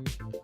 The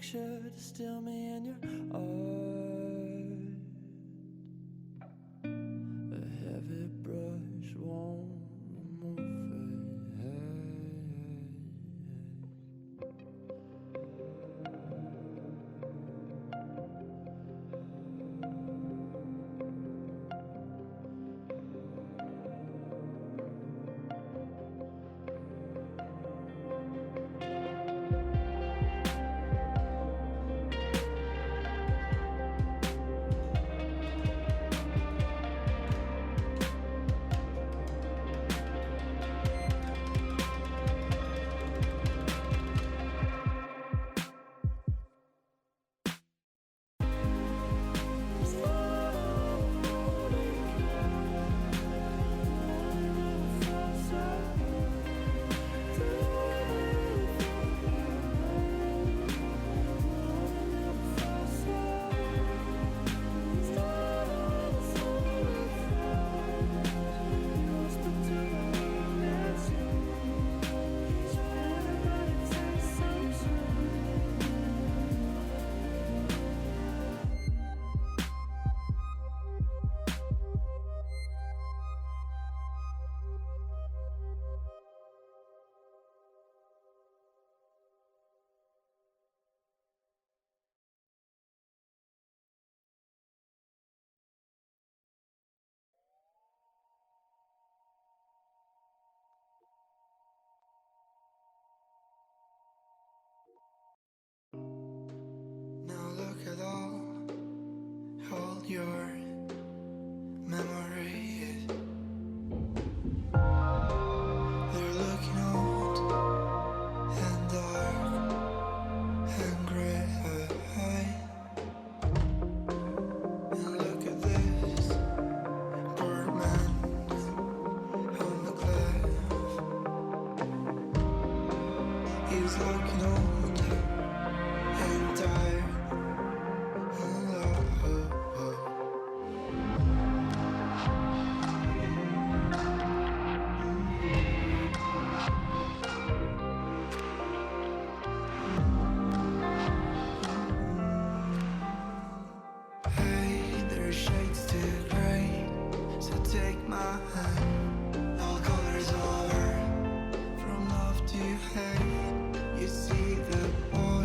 picture to steal me in your art. A heavy brush won't remove it. Now look at all your memories. They're looking old and dark and gray. And look at this poor man on the cliff. He's looking old and tired and low. Hey, there's shades to gray, so take my hand. All colors over, from love to hate. You see the boy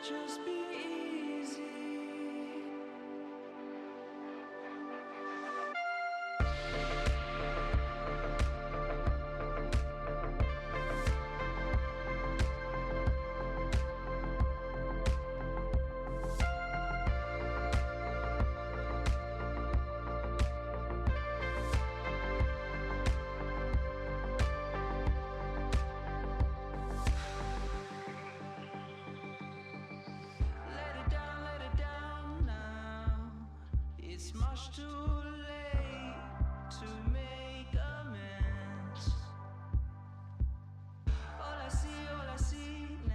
just be easy. Let it down now. It's much too late to make amends. All I see now.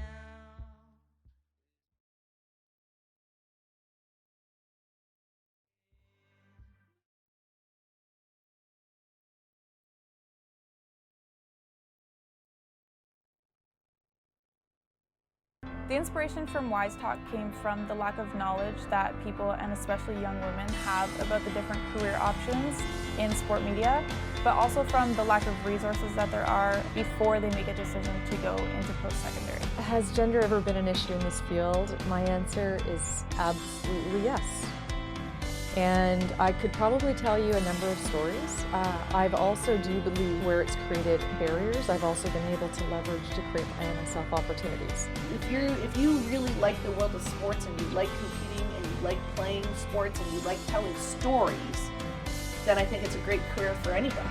The inspiration from WiSE Talk came from the lack of knowledge that people, and especially young women, have about the different career options in sport media, but also from the lack of resources that there are before they make a decision to go into post-secondary. Has gender ever been an issue in this field? My answer is absolutely yes. And I could probably tell you a number of stories. I've also do believe where it's created barriers, I've also been able to leverage to create my own myself opportunities. If you really like the world of sports and you like competing and you like playing sports and you like telling stories, then I think it's a great career for anybody.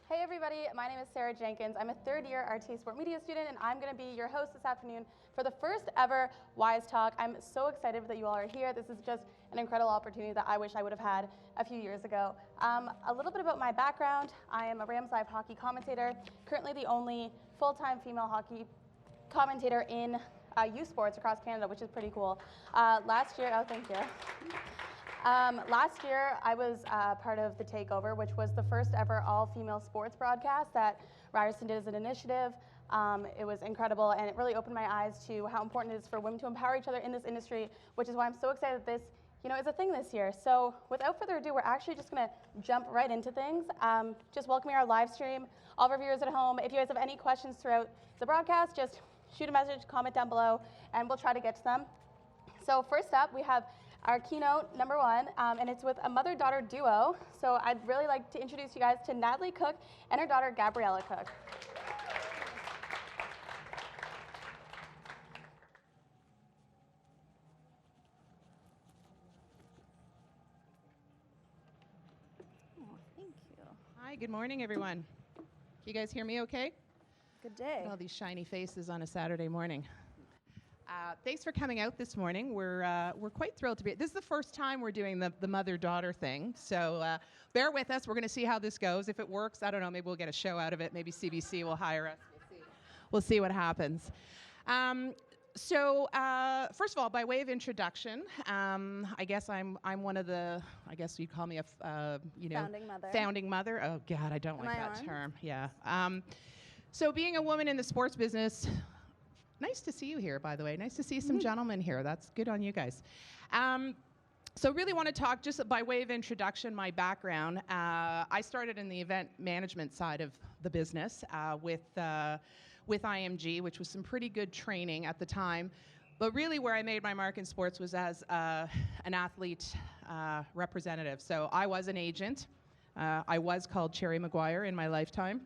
Hey everybody, my name is Sarah Jenkins. I'm a third-year RT Sport Media student, and I'm going to be your host this afternoon for the first ever WiSE Talk. I'm so excited that you all are here. This is just an incredible opportunity that I wish I would have had a few years ago. A little bit about my background. I am a Rams Live hockey commentator, currently the only full-time female hockey commentator in youth sports across Canada, which is pretty cool. Last year, last year, I was part of The Takeover, which was the first ever all-female sports broadcast that Ryerson did as an initiative. It was incredible, and it really opened my eyes to how important it is for women to empower each other in this industry, which is why I'm so excited that this is a thing this year. So without further ado, we're actually just going to jump right into things. Just welcoming our live stream, all of our viewers at home. If you guys have any questions throughout the broadcast, just shoot a message, comment down below, and we'll try to get to them. So first up, we have our keynote number one, and it's with a mother-daughter duo. So I'd really like to introduce you guys to Natalie Cook and her daughter, Gabriella Cook. Oh, thank you. Hi, good morning, everyone. Can you guys hear me okay? Good day. All these shiny faces on a Saturday morning. Thanks for coming out this morning. We're quite thrilled to be. This is the first time we're doing the mother-daughter thing, so bear with us. We're going to see how this goes. If it works, I don't know. Maybe we'll get a show out of it. Maybe CBC will hire us. We'll see what happens. So first of all, by way of introduction, I guess I'm one of the. I guess you'd call me a Founding mother. Founding mother. Oh God, I don't like that on? term. Yeah. So being a woman in the sports business. Nice to see you here, by the way. Nice to see some gentlemen here. That's good on you guys. So really want to talk, just by way of introduction, my background. I started in the event management side of the business with IMG, which was some pretty good training at the time. But really where I made my mark in sports was as an athlete representative. So I was an agent. I was called Cherry Maguire in my lifetime.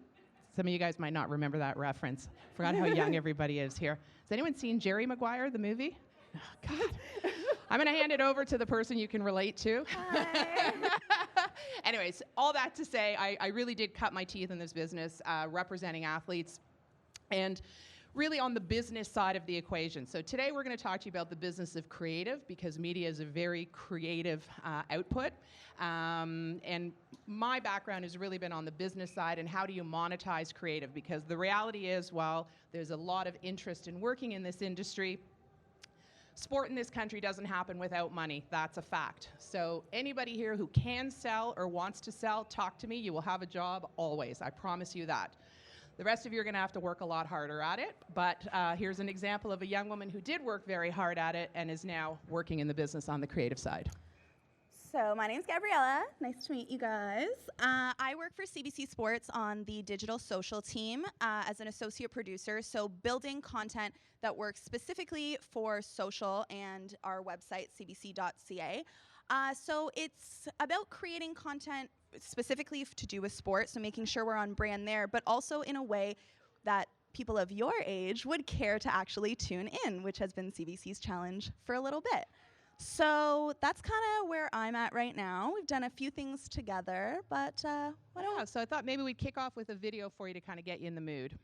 Some of you guys might not remember that reference. Forgot how young everybody is here. Has anyone seen Jerry Maguire, the movie? Oh, God. I'm going to hand it over to the person you can relate to. Hi. Anyways, all that to say, I really did cut my teeth in this business, representing athletes, and really on the business side of the equation. So today we're going to talk to you about the business of creative, because media is a very creative output. And my background has really been on the business side and how do you monetize creative, because the reality is, while there's a lot of interest in working in this industry, sport in this country doesn't happen without money. That's a fact. So anybody here who can sell or wants to sell, talk to me. You will have a job always. I promise you that. The rest of you are going to have to work a lot harder at it, but here's an example of a young woman who did work very hard at it and is now working in the business on the creative side. So my name's Gabriella. Nice to meet you guys. I work for CBC Sports on the digital social team as an associate producer, so building content that works specifically for social and our website, cbc.ca. So it's about creating content specifically to do with sports, so making sure we're on brand there, but also in a way that people of your age would care to actually tune in, which has been CBC's challenge for a little bit. So that's kind of where I'm at right now. We've done a few things together, but So I thought maybe we'd kick off with a video for you to kind of get you in the mood.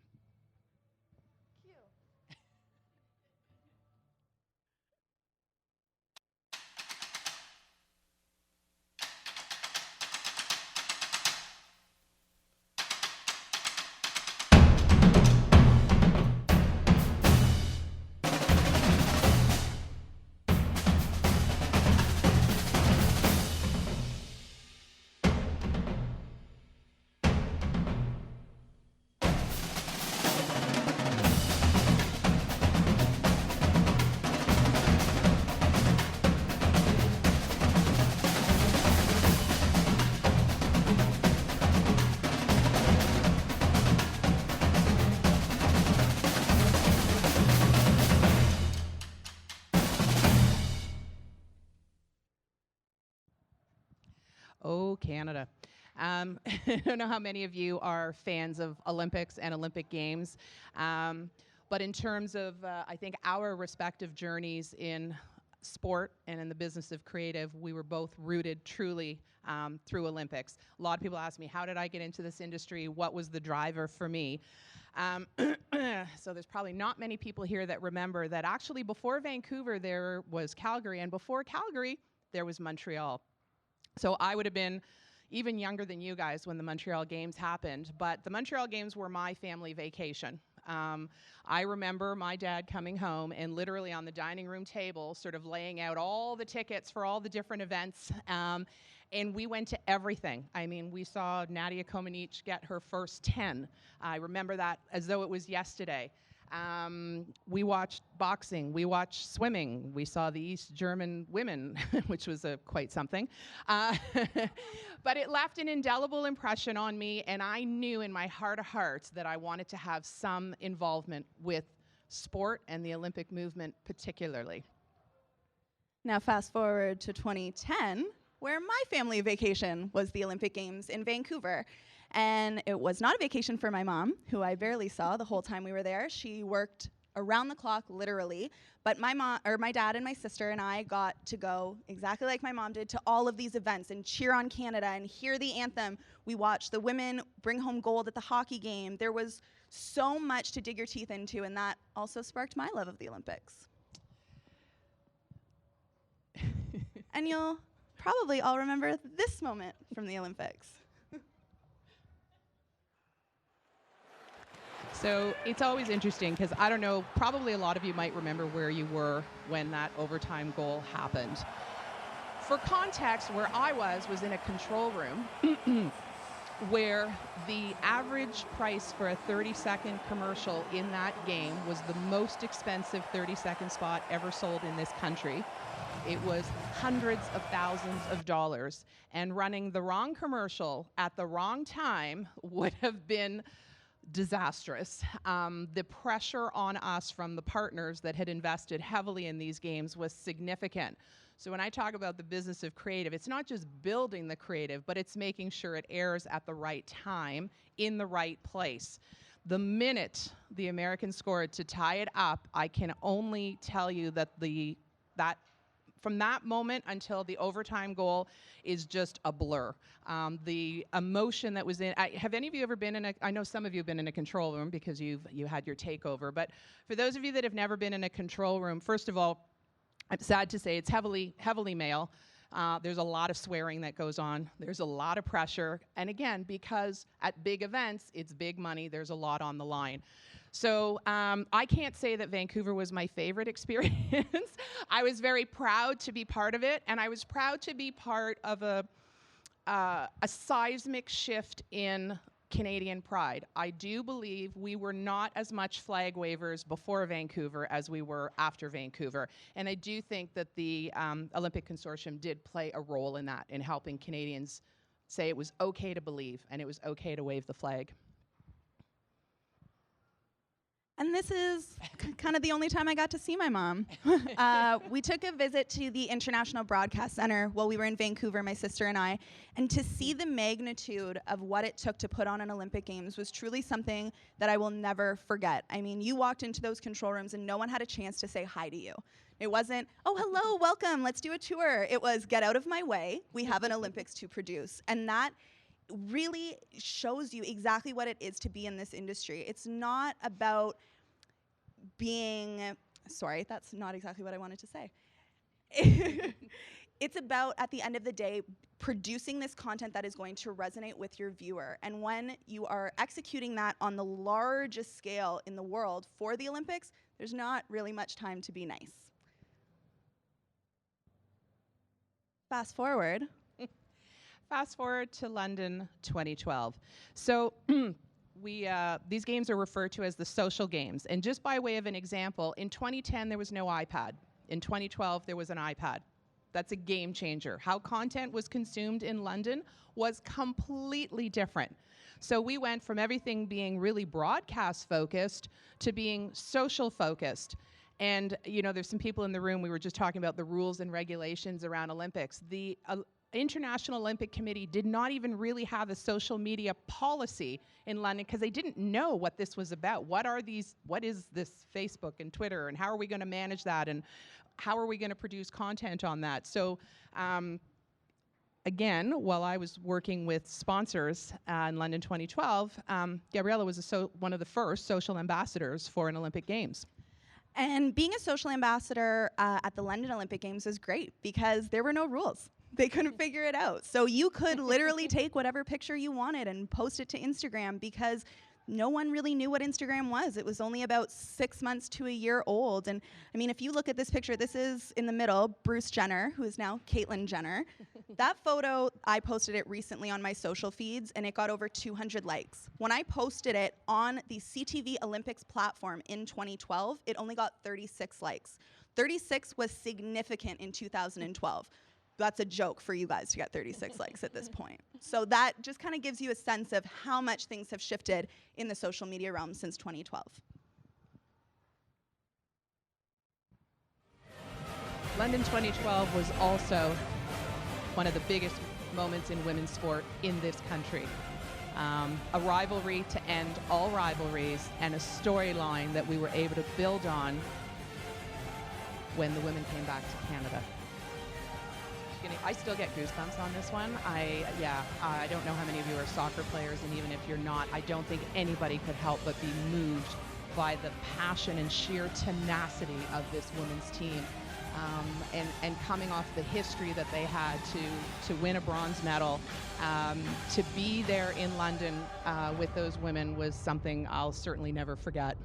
Oh, Canada. I don't know how many of you are fans of Olympics and Olympic Games, but in terms of, I think, our respective journeys in sport and in the business of creative, we were both rooted truly through Olympics. A lot of people ask me, how did I get into this industry? What was the driver for me? So there's probably not many people here that remember that actually before Vancouver there was Calgary, and before Calgary there was Montreal. So I would have been even younger than you guys when the Montreal Games happened, but the Montreal Games were my family vacation. I remember my dad coming home and literally on the dining room table sort of laying out all the tickets for all the different events, and we went to everything. I mean, we saw Nadia Comaneci get her first 10. I remember that as though it was yesterday. We watched boxing, we watched swimming, we saw the East German women, which was quite something. But it left an indelible impression on me, and I knew in my heart of hearts that I wanted to have some involvement with sport and the Olympic movement particularly. now fast forward to 2010, where my family vacation was the Olympic Games in Vancouver. And it was not a vacation for my mom, who I barely saw the whole time we were there. She worked around the clock, literally. But my dad and my sister and I got to go, exactly like my mom did, to all of these events and cheer on Canada and hear the anthem. We watched the women bring home gold at the hockey game. There was so much to dig your teeth into, and that also sparked my love of the Olympics. And you'll probably all remember this moment from the Olympics. So it's always interesting because I don't know, probably a lot of you might remember where you were when that overtime goal happened. For context, where I was in a control room where the average price for a 30-second commercial in that game was the most expensive 30-second spot ever sold in this country. It was hundreds of thousands of dollars, and running the wrong commercial at the wrong time would have been disastrous. The pressure on us from the partners that had invested heavily in these games was significant. So when I talk about the business of creative, it's not just building the creative, but it's making sure it airs at the right time, in the right place. The minute the Americans scored to tie it up, I can only tell you that from that moment until the overtime goal is just a blur. The emotion that was in, have any of you ever been in I know some of you have been in a control room because you had your takeover, but for those of you that have never been in a control room, first of all, I'm sad to say it's heavily male. There's a lot of swearing that goes on. There's a lot of pressure. And again, because at big events, it's big money, there's a lot on the line. So I can't say that Vancouver was my favorite experience. I was very proud to be part of it, and I was proud to be part of a seismic shift in Canadian pride. I do believe we were not as much flag wavers before Vancouver as we were after Vancouver. And I do think that the Olympic Consortium did play a role in that, in helping Canadians say it was okay to believe and it was okay to wave the flag. And this is kind of the only time I got to see my mom. We took a visit to the International Broadcast Center while we were in Vancouver, my sister and I, and to see the magnitude of what it took to put on an Olympic Games was truly something that I will never forget. I mean, you walked into those control rooms and no one had a chance to say hi to you. It wasn't, oh, hello, welcome, let's do a tour. It was, get out of my way, we have an Olympics to produce. And that really shows you exactly what it is to be in this industry. It's not about being, sorry, that's not exactly what I wanted to say. It's about, at the end of the day, producing this content that is going to resonate with your viewer. And when you are executing that on the largest scale in the world for the Olympics, there's not really much time to be nice. Fast forward. Fast forward to London 2012. So these games are referred to as the social games. And just by way of an example, in 2010, there was no iPad. In 2012, there was an iPad. That's a game changer. How content was consumed in London was completely different. So we went from everything being really broadcast focused to being social focused. And, you know, there's some people in the room, we were just talking about the rules and regulations around Olympics. The International Olympic Committee did not even really have a social media policy in London because they didn't know what this was about. What is this Facebook and Twitter, and how are we going to manage that, and how are we going to produce content on that? So again, while I was working with sponsors in London 2012, Gabriella was one of the first social ambassadors for an Olympic Games. And being a social ambassador at the London Olympic Games was great because there were no rules. They couldn't figure it out. So you could literally take whatever picture you wanted and post it to Instagram because no one really knew what Instagram was. It was only about 6 months to a year old. And I mean, if you look at this picture, this is in the middle, Bruce Jenner, who is now Caitlyn Jenner. That photo, I posted it recently on my social feeds and it got over 200 likes. When I posted it on the CTV Olympics platform in 2012, it only got 36 likes. 36 was significant in 2012. That's a joke for you guys to get 36 likes at this point. So that just kind of gives you a sense of how much things have shifted in the social media realm since 2012. London 2012 was also one of the biggest moments in women's sport in this country. A rivalry to end all rivalries and a storyline that we were able to build on when the women came back to Canada. I still get goosebumps on this one. I don't know how many of you are soccer players, and even if you're not, I don't think anybody could help but be moved by the passion and sheer tenacity of this women's team. And coming off the history that they had to win a bronze medal, to be there in London with those women was something I'll certainly never forget.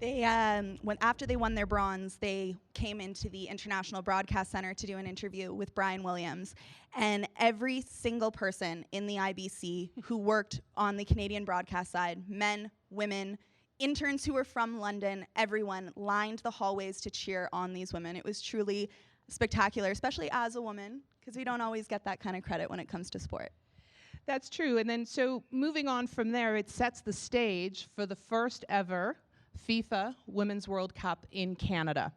They, after they won their bronze, they came into the International Broadcast Center to do an interview with Brian Williams. And every single person in the IBC who worked on the Canadian broadcast side, men, women, interns who were from London, everyone lined the hallways to cheer on these women. It was truly spectacular, especially as a woman, because we don't always get that kind of credit when it comes to sport. That's true. And then so moving on from there, it sets the stage for the first ever FIFA Women's World Cup in Canada.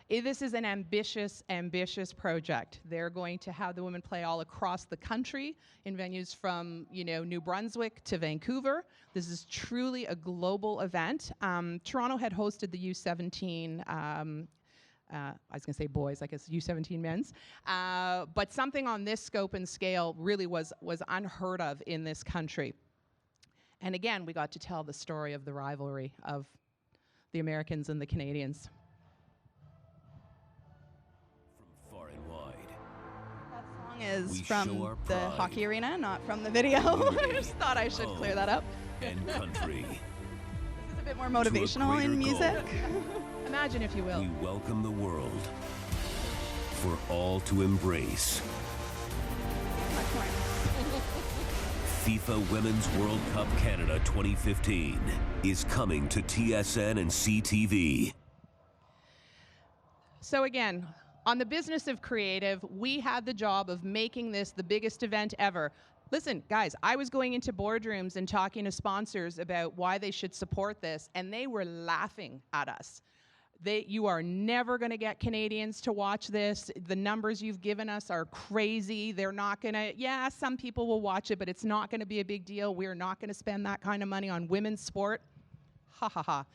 This is an ambitious, ambitious project. They're going to have the women play all across the country in venues from, New Brunswick to Vancouver. This is truly a global event. Toronto had hosted the U17, I was going to say boys, I guess U17 men's. But something on this scope and scale really was unheard of in this country. And again, we got to tell the story of the rivalry of the Americans and the Canadians. From far and wide. That song is from the hockey arena, not from the video. I just thought I should clear that up. And country. bit more to a motivational in greater music. goal. Imagine, if you will. We welcome the world for all to embrace. Much more. FIFA Women's World Cup Canada 2015 is coming to TSN and CTV. So again, on the business of creative, we had the job of making this the biggest event ever. Listen, guys, I was going into boardrooms and talking to sponsors about why they should support this, and they were laughing at us. You are never going to get Canadians to watch this. The numbers you've given us are crazy. They're not going to, yeah, some people will watch it, but it's not going to be a big deal. We're not going to spend that kind of money on women's sport. Ha ha ha.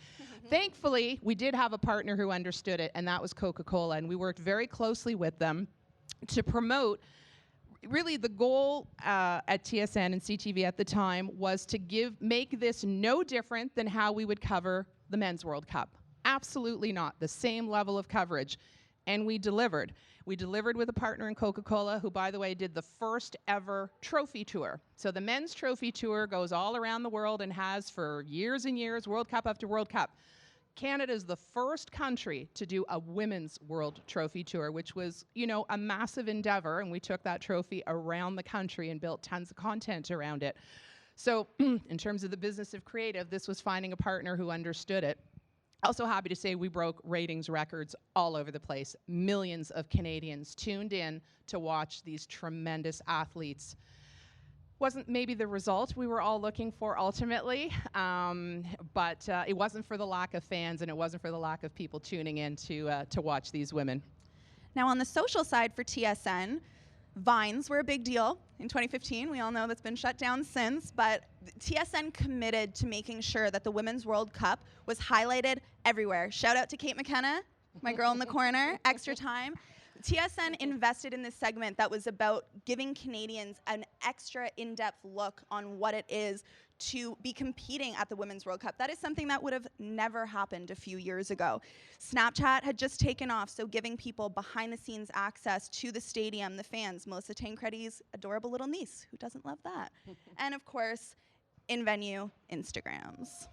Thankfully, we did have a partner who understood it, and that was Coca-Cola, and we worked very closely with them to promote. Really, the goal at TSN and CTV at the time was to make this no different than how we would cover the Men's World Cup. Absolutely not. The same level of coverage. And we delivered. We delivered with a partner in Coca-Cola, who, by the way, did the first ever trophy tour. So the men's trophy tour goes all around the world and has for years and years, World Cup after World Cup. Canada is the first country to do a women's world trophy tour, which was, you know, a massive endeavor. And we took that trophy around the country and built tons of content around it. So in terms of the business of creative, this was finding a partner who understood it. Also happy to say we broke ratings records all over the place. Millions of Canadians tuned in to watch these tremendous athletes. Wasn't maybe the result we were all looking for ultimately, but it wasn't for the lack of fans, and it wasn't for the lack of people tuning in to watch these women. Now, on the social side for TSN, Vines were a big deal in 2015. We all know that's been shut down since, but TSN committed to making sure that the Women's World Cup was highlighted everywhere. Shout out to Kate McKenna, my girl in the corner, extra time. TSN invested in this segment that was about giving Canadians an extra in-depth look on what it is to be competing at the Women's World Cup. That is something that would have never happened a few years ago. Snapchat had just taken off, so giving people behind-the-scenes access to the stadium, the fans, Melissa Tancredi's adorable little niece, who doesn't love that? And of course, in-venue Instagrams.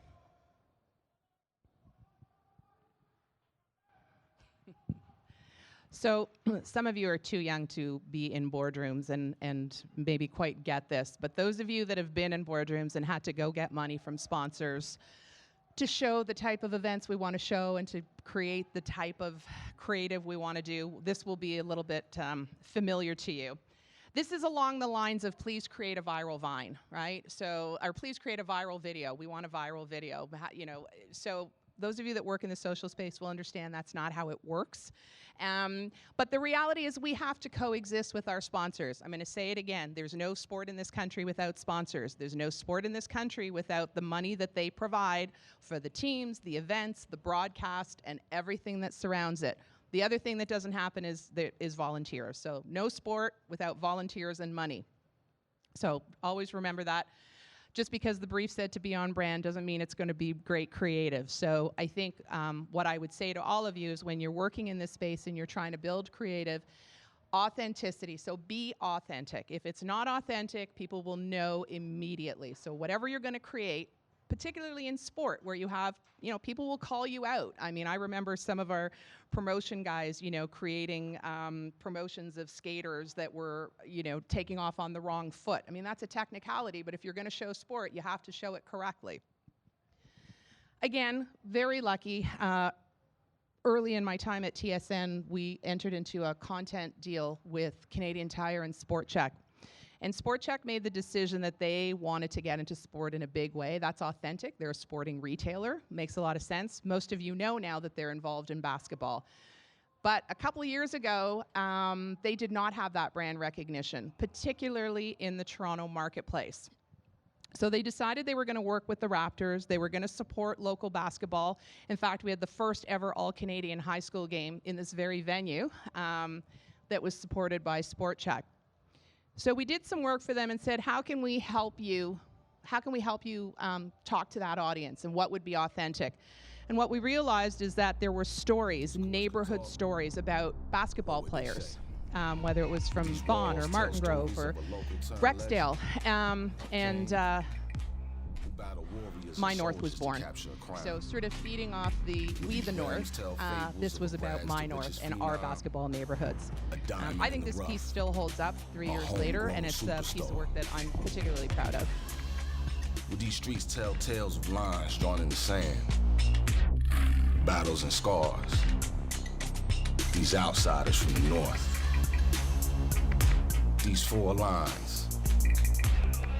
So some of you are too young to be in boardrooms and maybe quite get this, but those of you that have been in boardrooms and had to go get money from sponsors to show the type of events we want to show and to create the type of creative we want to do, this will be a little bit familiar to you. This is along the lines of please create a viral Vine, right? So, or please create a viral video. We want a viral video, you know, so those of you that work in the social space will understand that's not how it works. But the reality is we have to coexist with our sponsors. I'm going to say it again. There's no sport in this country without sponsors. There's no sport in this country without the money that they provide for the teams, the events, the broadcast, and everything that surrounds it. The other thing that doesn't happen is volunteers. So no sport without volunteers and money. So always remember that. Just because the brief said to be on brand doesn't mean it's going to be great creative. So I think what I would say to all of you is when you're working in this space and you're trying to build creative, authenticity. So be authentic. If it's not authentic, people will know immediately. So whatever you're going to create, particularly in sport where you have, you know, people will call you out. I mean, I remember some of our promotion guys, you know, creating promotions of skaters that were, you know, taking off on the wrong foot. I mean, that's a technicality, but if you're going to show sport, you have to show it correctly. Again, very lucky. Early in my time at TSN, we entered into a content deal with Canadian Tire and Sport Check. And Sport Check made the decision that they wanted to get into sport in a big way. That's authentic. They're a sporting retailer. Makes a lot of sense. Most of you know now that they're involved in basketball. But a couple of years ago, they did not have that brand recognition, particularly in the Toronto marketplace. So they decided they were going to work with the Raptors. They were going to support local basketball. In fact, we had the first ever all-Canadian high school game in this very venue that was supported by Sport Check. So we did some work for them and said, how can we help you? How can we help you talk to that audience, and what would be authentic? And what we realized is that there were stories, neighborhood stories about basketball players, whether it was from Vaughan or Martin Grove or Rexdale. My North was born. So sort of feeding off the We the North, this was about My North and our basketball neighborhoods. I think this piece still holds up 3 years later, and it's a piece of work that I'm particularly proud of. Would these streets tell tales of lines drawn in the sand, battles and scars, these outsiders from the north, these four lines,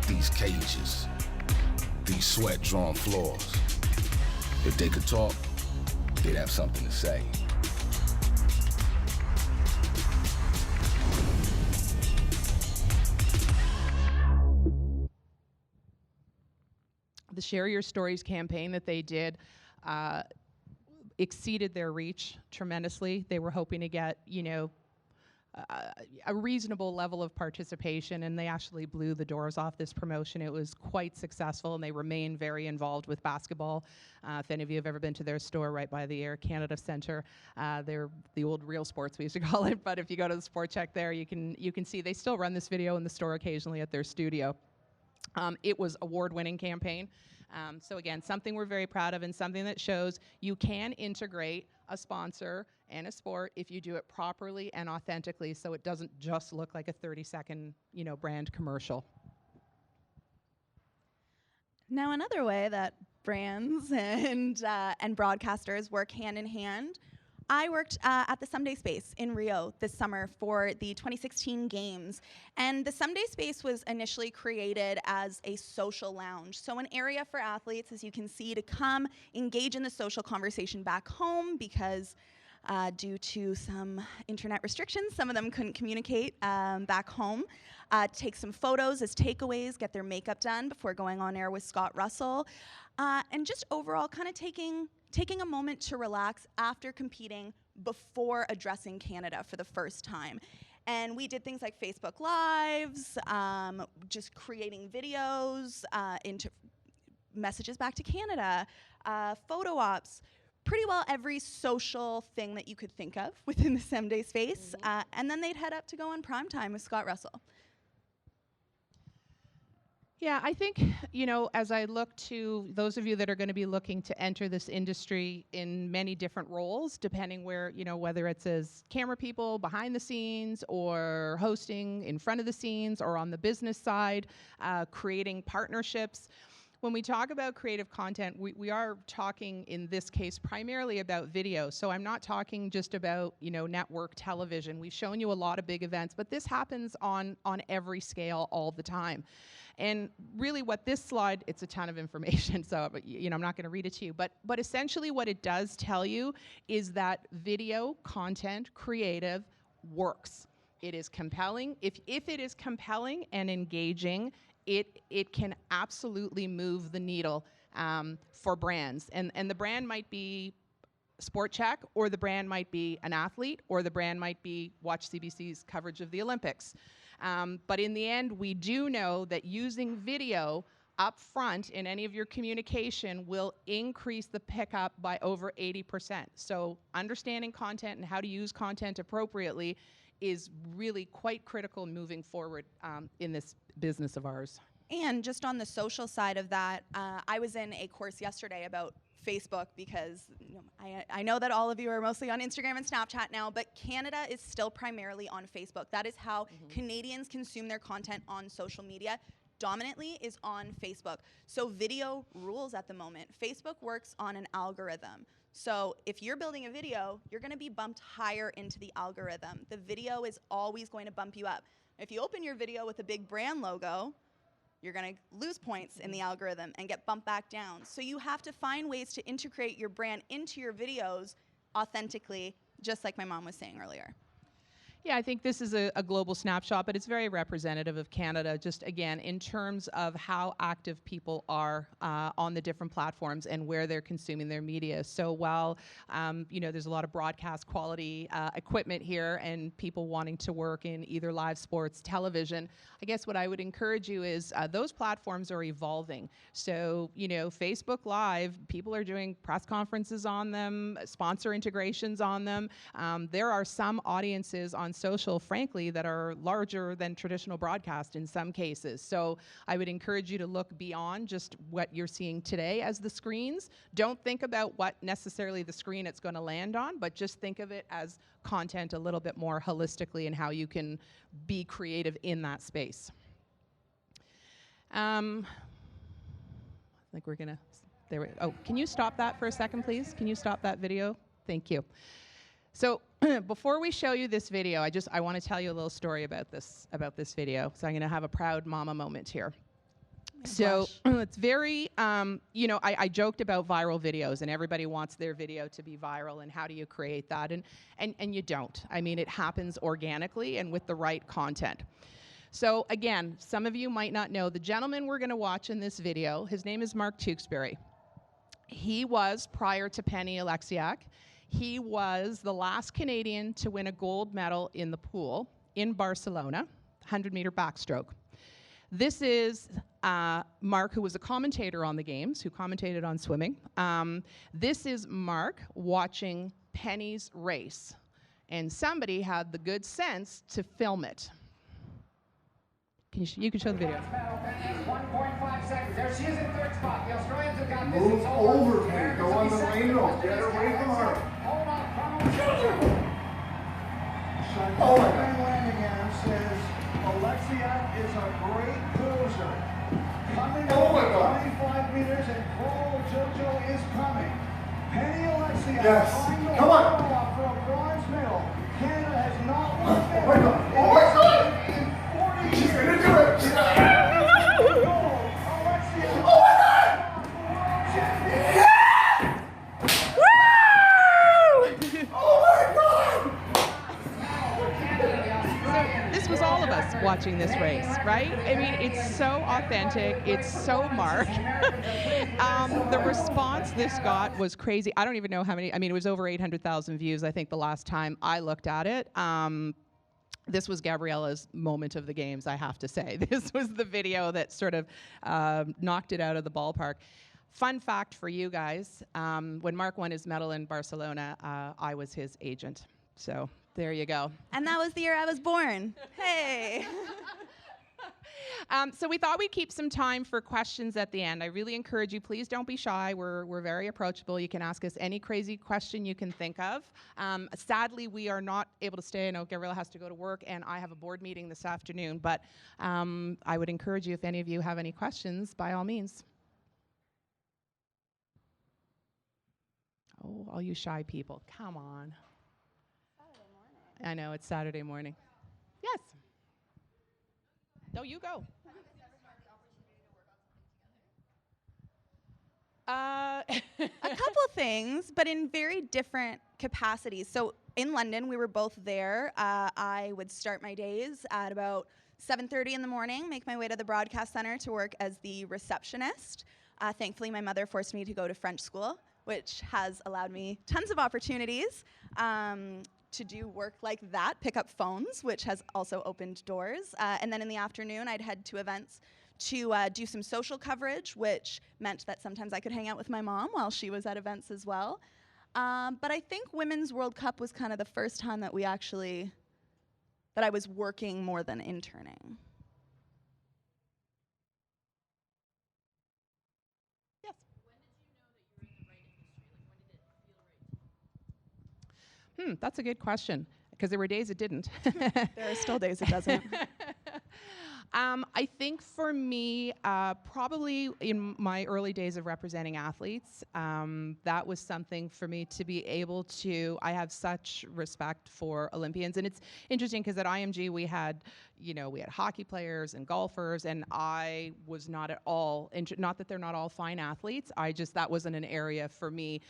these cages, these sweat-drawn floors. If they could talk, they'd have something to say. The Share Your Stories campaign that they did exceeded their reach tremendously. They were hoping to get, a reasonable level of participation, and they actually blew the doors off this promotion. It was quite successful, and they remain very involved with basketball. If any of you have ever been to their store right by the Air Canada Centre, they're the old Real Sports, we used to call it, but if you go to the Sport Check there, you can see they still run this video in the store occasionally at their studio. It was award-winning campaign. So again, something we're very proud of, and something that shows you can integrate a sponsor and a sport if you do it properly and authentically, so it doesn't just look like a 30-second, brand commercial. Now, another way that brands and broadcasters work hand in hand, I worked at the Someday Space in Rio this summer for the 2016 Games. And the Someday Space was initially created as a social lounge. So an area for athletes, as you can see, to come engage in the social conversation back home, because due to some internet restrictions, some of them couldn't communicate back home. Take some photos as takeaways, get their makeup done before going on air with Scott Russell. And just overall kind of taking a moment to relax after competing before addressing Canada for the first time. And we did things like Facebook Lives, just creating videos into messages back to Canada, photo ops, pretty well every social thing that you could think of within the Someday Space. And then they'd head up to go on primetime with Scott Russell. Yeah, I think, as I look to those of you that are going to be looking to enter this industry in many different roles, depending where, whether it's as camera people behind the scenes or hosting in front of the scenes or on the business side, creating partnerships. When we talk about creative content, we are talking in this case primarily about video. So I'm not talking just about, network television. We've shown you a lot of big events, but this happens on every scale all the time. And really what this slide, it's a ton of information, so I'm not going to read it to you, but essentially what it does tell you is that video content creative works. It is compelling. If it is compelling and engaging, it can absolutely move the needle for brands. And the brand might be Sport Check, or the brand might be an athlete, or the brand might be watch CBC's coverage of the Olympics. But in the end, we do know that using video up front in any of your communication will increase the pickup by over 80%. So understanding content and how to use content appropriately is really quite critical moving forward in this business of ours. And just on the social side of that, I was in a course yesterday about Facebook, because I know that all of you are mostly on Instagram and Snapchat now, but Canada is still primarily on Facebook. That is how Canadians consume their content on social media. Dominantly is on Facebook. So video rules at the moment. Facebook works on an algorithm. So if you're building a video, you're going to be bumped higher into the algorithm. The video is always going to bump you up. If you open your video with a big brand logo, you're going to lose points in the algorithm and get bumped back down. So you have to find ways to integrate your brand into your videos authentically, just like my mom was saying earlier. Yeah, I think this is a global snapshot, but it's very representative of Canada, just again, in terms of how active people are on the different platforms and where they're consuming their media. So while, there's a lot of broadcast quality equipment here and people wanting to work in either live sports, television, I guess what I would encourage you is those platforms are evolving. So, Facebook Live, people are doing press conferences on them, sponsor integrations on them. There are some audiences on social, frankly, that are larger than traditional broadcast in some cases. So I would encourage you to look beyond just what you're seeing today as the screens. Don't think about what necessarily the screen it's going to land on, but just think of it as content a little bit more holistically and how you can be creative in that space. I think we're going to... Oh, can you stop that for a second, please? Can you stop that video? Thank you. So before we show you this video, I want to tell you a little story about this video. So I'm going to have a proud mama moment here. So it's very, you know, I joked about viral videos, and everybody wants their video to be viral, and how do you create that? And you don't. I mean, it happens organically and with the right content. So again, some of you might not know the gentleman we're going to watch in this video. His name is Mark Tewksbury. He was, prior to Penny Oleksiak, he was the last Canadian to win a gold medal in the pool in Barcelona, 100-meter backstroke. This is Mark, who was a commentator on the games, who commentated on swimming. This is Mark watching Penny's race, and somebody had the good sense to film it. You can show the video. 1.5 seconds. There she is in third spot. The Australians have got this. Move over, Penny. Go on the rainbow. Get away from her. Hold on. Oh my God. Landingham says Oleksiak is a great cruiser. Coming over 25 meters and Crawl Jojo is coming. Penny Oleksiak. Yes. Come on. For a bronze medal. Canada has not won a medal. Oh my God. Oh my God. She's gonna do it! She's gonna do it! Oh my God! Yeah! Woo! Oh my God! So this was all of us watching this race, right? I mean, it's so authentic. It's so Mark. The response this got was crazy. I don't even know how many. I mean, it was over 800,000 views, I think, the last time I looked at it. This was Gabriella's moment of the games, I have to say. This was the video that sort of knocked it out of the ballpark. Fun fact for you guys, when Mark won his medal in Barcelona, I was his agent. So there you go. And that was the year I was born. Hey. So we thought we'd keep some time for questions at the end. I really encourage you, please don't be shy. We're very approachable. You can ask us any crazy question you can think of. Sadly, we are not able to stay. I know Gabriella has to go to work, and I have a board meeting this afternoon. But I would encourage you, if any of you have any questions, by all means. Oh, all you shy people, come on. Saturday morning. I know, it's Saturday morning. Yes. No, you go. A couple things, but in very different capacities. So in London, we were both there. I would start my days at about 7:30 in the morning, make my way to the broadcast center to work as the receptionist. Thankfully, my mother forced me to go to French school, which has allowed me tons of opportunities to do work like that, pick up phones, which has also opened doors. And then in the afternoon, I'd head to events to do some social coverage, which meant that sometimes I could hang out with my mom while she was at events as well. But I think Women's World Cup was kind of the first time that that I was working more than interning. Yes. When did you know that you were in the right industry? Like, when did it feel right? That's a good question, because there were days it didn't. There are still days it doesn't. I think for me, probably in my early days of representing athletes, that was something for me to be able to, I have such respect for Olympians. And it's interesting because at IMG we had hockey players and golfers, and I was not at all, not that they're not all fine athletes, that wasn't an area for me.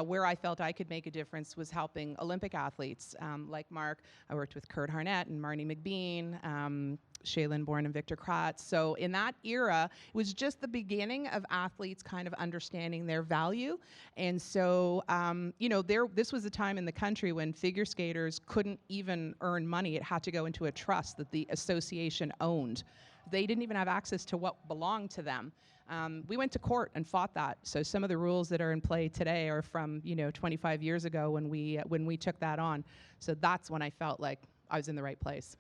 Where I felt I could make a difference was helping Olympic athletes. Like Mark, I worked with Kurt Harnett and Marnie McBean, Shaylin Bourne and Victor Kratz. So in that era, it was just the beginning of athletes kind of understanding their value. And so, this was a time in the country when figure skaters couldn't even earn money. It had to go into a trust that the association owned. They didn't even have access to what belonged to them. We went to court and fought that. So some of the rules that are in play today are from 25 years ago when we took that on. So that's when I felt like I was in the right place?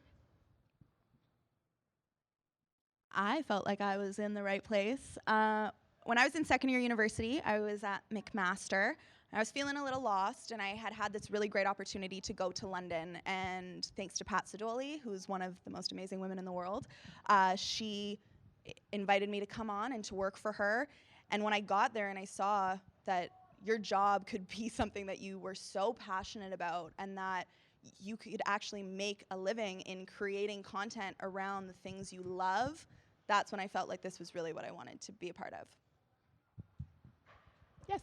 I felt like I was in the right place. When I was in second year university, I was at McMaster. I was feeling a little lost, and I had this really great opportunity to go to London. And thanks to Pat Sidoli, who's one of the most amazing women in the world, she invited me to come on and to work for her. And when I got there and I saw that your job could be something that you were so passionate about, and that you could actually make a living in creating content around the things you love, that's when I felt like this was really what I wanted to be a part of. Yes.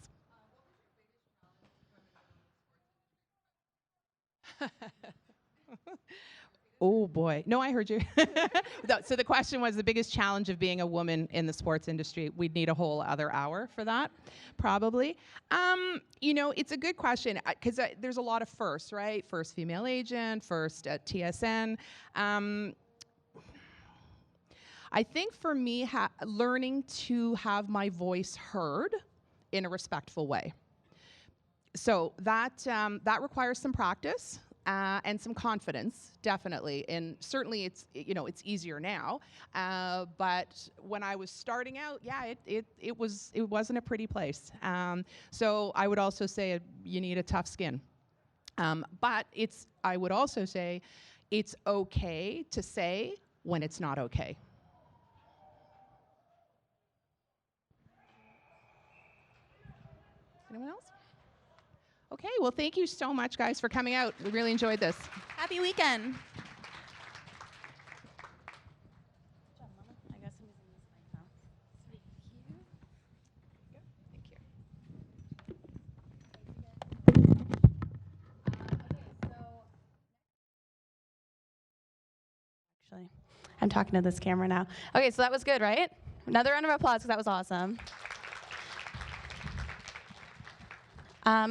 Oh boy. No, I heard you. So the question was the biggest challenge of being a woman in the sports industry. We'd need a whole other hour for that, probably. It's a good question because there's a lot of firsts, right? First female agent, first at TSN. I think for me, learning to have my voice heard in a respectful way. So that requires some practice. And some confidence, definitely, and certainly it's easier now. But when I was starting out, it wasn't a pretty place. So I would also say you need a tough skin. But I would also say it's okay to say when it's not okay. Anyone else? Okay, well, thank you so much, guys, for coming out. We really enjoyed this. Happy weekend. Actually, I'm talking to this camera now. Okay, so that was good, right? Another round of applause because that was awesome.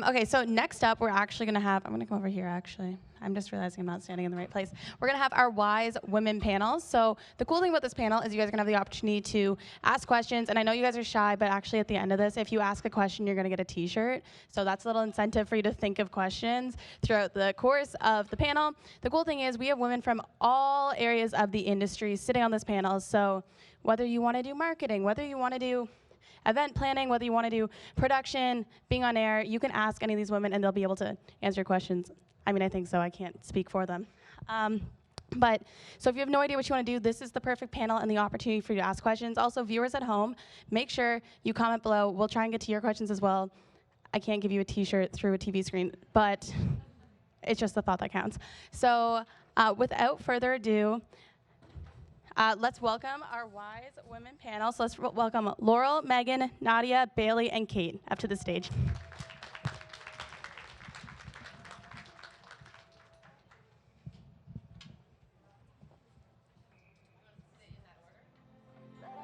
Okay, so next up, we're actually going to have, I'm going to come over here, actually. I'm just realizing I'm not standing in the right place. We're going to have our WiSE Women panels. So the cool thing about this panel is you guys are going to have the opportunity to ask questions. And I know you guys are shy, but actually at the end of this, if you ask a question, you're going to get a t-shirt. So that's a little incentive for you to think of questions throughout the course of the panel. The cool thing is we have women from all areas of the industry sitting on this panel. So whether you want to do marketing, whether you want to do event planning, whether you want to do production, being on air, you can ask any of these women and they'll be able to answer your questions. I mean, I think so. I can't speak for them. But so if you have no idea what you want to do, this is the perfect panel and the opportunity for you to ask questions. Also, viewers at home, make sure you comment below. We'll try and get to your questions as well. I can't give you a t-shirt through a TV screen, but it's just the thought that counts. So without further ado, let's welcome our WiSE Women panel. So let's welcome Laurel, Megan, Nadia, Bailey, and Kate up to the stage.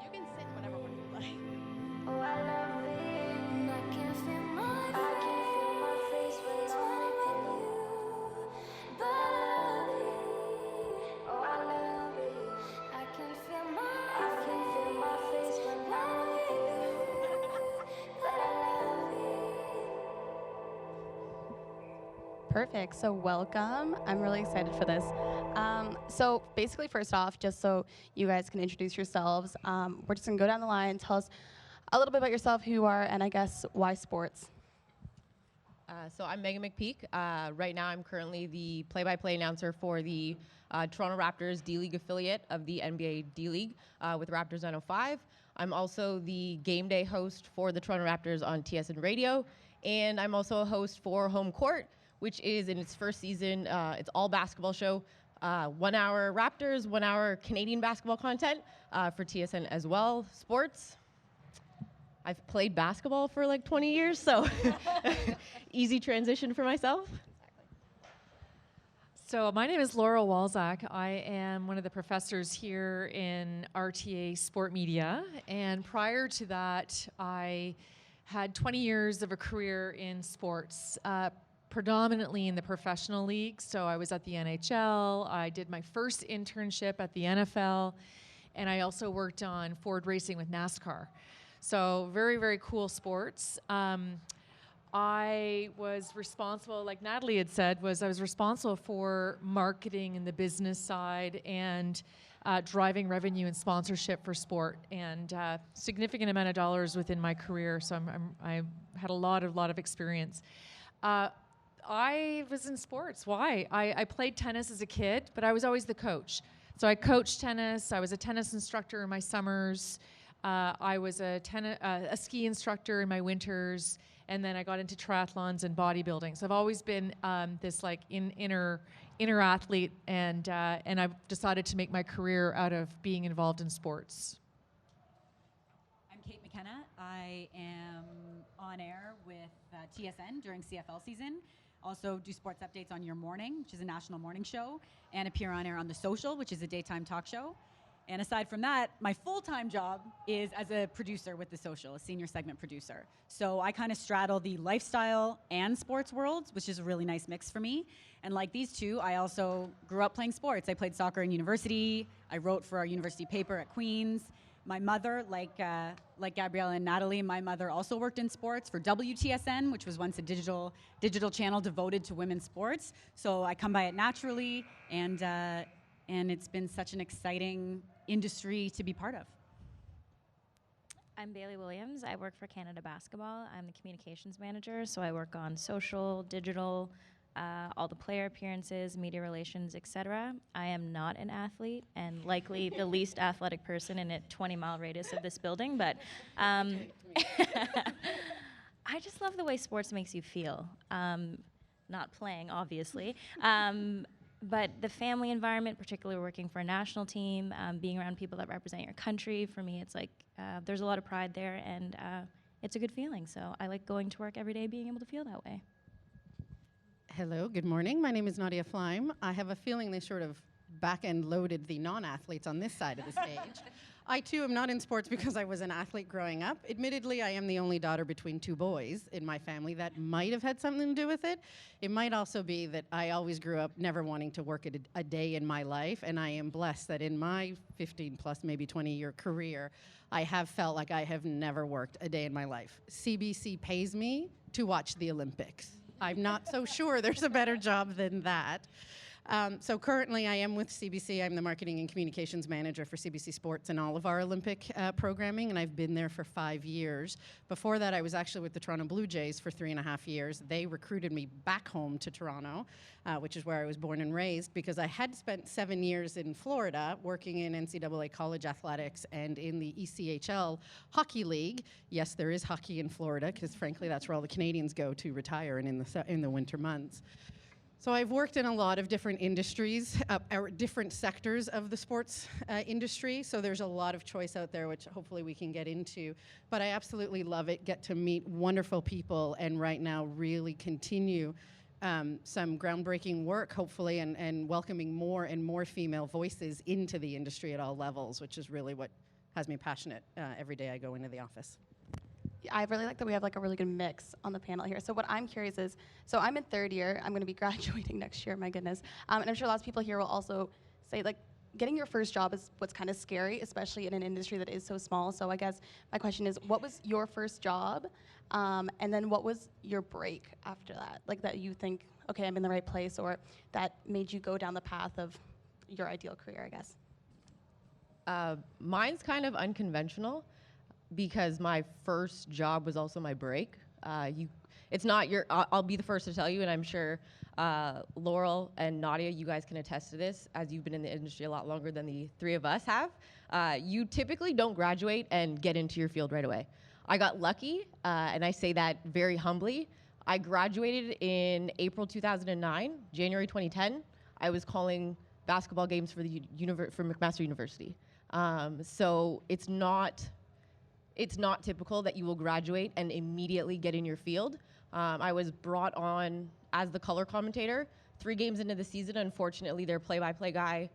You can sit in whatever order you like. Perfect. So welcome. I'm really excited for this. So basically, first off, just so you guys can introduce yourselves, we're just going to go down the line. Tell us a little bit about yourself, who you are, and I guess why sports. So I'm Megan McPeak. Right now, I'm currently the play-by-play announcer for the Toronto Raptors D-League affiliate of the NBA D-League with Raptors 905. I'm also the game day host for the Toronto Raptors on TSN Radio, and I'm also a host for Home Court, which is in its first season. It's all basketball show, 1 hour Raptors, 1 hour Canadian basketball content for TSN as well. Sports. I've played basketball for like 20 years, so easy transition for myself. So my name is Laurel Walzak. I am one of the professors here in RTA Sport Media. And prior to that, I had 20 years of a career in sports, predominantly in the professional league. So I was at the NHL. I did my first internship at the NFL. And I also worked on Ford racing with NASCAR. So very, very cool sports. I was responsible, like Natalie had said, I was responsible for marketing and the business side and driving revenue and sponsorship for sport, and significant amount of dollars within my career. So I had a lot of experience. I was in sports. Why? I played tennis as a kid, but I was always the coach. So I coached tennis. I was a tennis instructor in my summers. I was a ski instructor in my winters, and then I got into triathlons and bodybuilding. So I've always been this like inner athlete, and I've decided to make my career out of being involved in sports. I'm Kate McKenna. I am on air with TSN during CFL season. Also do sports updates on Your Morning, which is a national morning show, and appear on air on The Social, which is a daytime talk show. And aside from that, my full-time job is as a producer with The Social, a senior segment producer. So I kind of straddle the lifestyle and sports worlds, which is a really nice mix for me. And like these two, I also grew up playing sports. I played soccer in university. I wrote for our university paper at Queen's. My mother, like Gabriella and Natalie, my mother also worked in sports for WTSN, which was once a digital channel devoted to women's sports. So I come by it naturally, and it's been such an exciting industry to be part of. I'm Bailey Williams. I work for Canada Basketball. I'm the communications manager, so I work on social, digital, all the player appearances, media relations, etc. I am not an athlete and likely the least athletic person in a 20-mile radius of this building, but I just love the way sports makes you feel. Not playing, obviously. But the family environment, particularly working for a national team, being around people that represent your country, for me, it's like there's a lot of pride there, and it's a good feeling. So I like going to work every day being able to feel that way. Hello, good morning. My name is Nadia Fleim. I have a feeling they sort of back-end loaded the non-athletes on this side of the stage. I, too, am not in sports because I was an athlete growing up. Admittedly, I am the only daughter between two boys in my family. That might have had something to do with it. It might also be that I always grew up never wanting to work a day in my life, and I am blessed that in my 15-plus, maybe 20-year career, I have felt like I have never worked a day in my life. CBC pays me to watch the Olympics. I'm not so sure there's a better job than that. So currently I am with CBC. I'm the marketing and communications manager for CBC Sports and all of our Olympic programming, and I've been there for 5 years. Before that, I was actually with the Toronto Blue Jays for 3.5 years. They recruited me back home to Toronto, which is where I was born and raised, because I had spent 7 years in Florida working in NCAA college athletics and in the ECHL Hockey League. Yes, there is hockey in Florida, because frankly, that's where all the Canadians go to retire and in the winter months. So I've worked in a lot of different industries, different sectors of the sports industry, so there's a lot of choice out there, which hopefully we can get into. But I absolutely love it, get to meet wonderful people, and right now really continue some groundbreaking work, hopefully, and welcoming more and more female voices into the industry at all levels, which is really what has me passionate every day I go into the office. I really like that we have like a really good mix on the panel here. So what I'm curious is, so I'm in third year. I'm going to be graduating next year, my goodness. And I'm sure lots of people here will also say, like, getting your first job is what's kind of scary, especially in an industry that is so small. So I guess my question is, what was your first job? And then what was your break after that? Like that you think, okay, I'm in the right place, or that made you go down the path of your ideal career, I guess? Mine's kind of unconventional, because my first job was also my break. It's not your, I'll be the first to tell you, and I'm sure Laurel and Nadia, you guys can attest to this, as you've been in the industry a lot longer than the three of us have. You typically don't graduate and get into your field right away. I got lucky, and I say that very humbly. I graduated in April 2009, January 2010. I was calling basketball games for for McMaster University. So it's not typical that you will graduate and immediately get in your field. I was brought on as the color commentator 3 games into the season. Unfortunately, their play-by-play guy,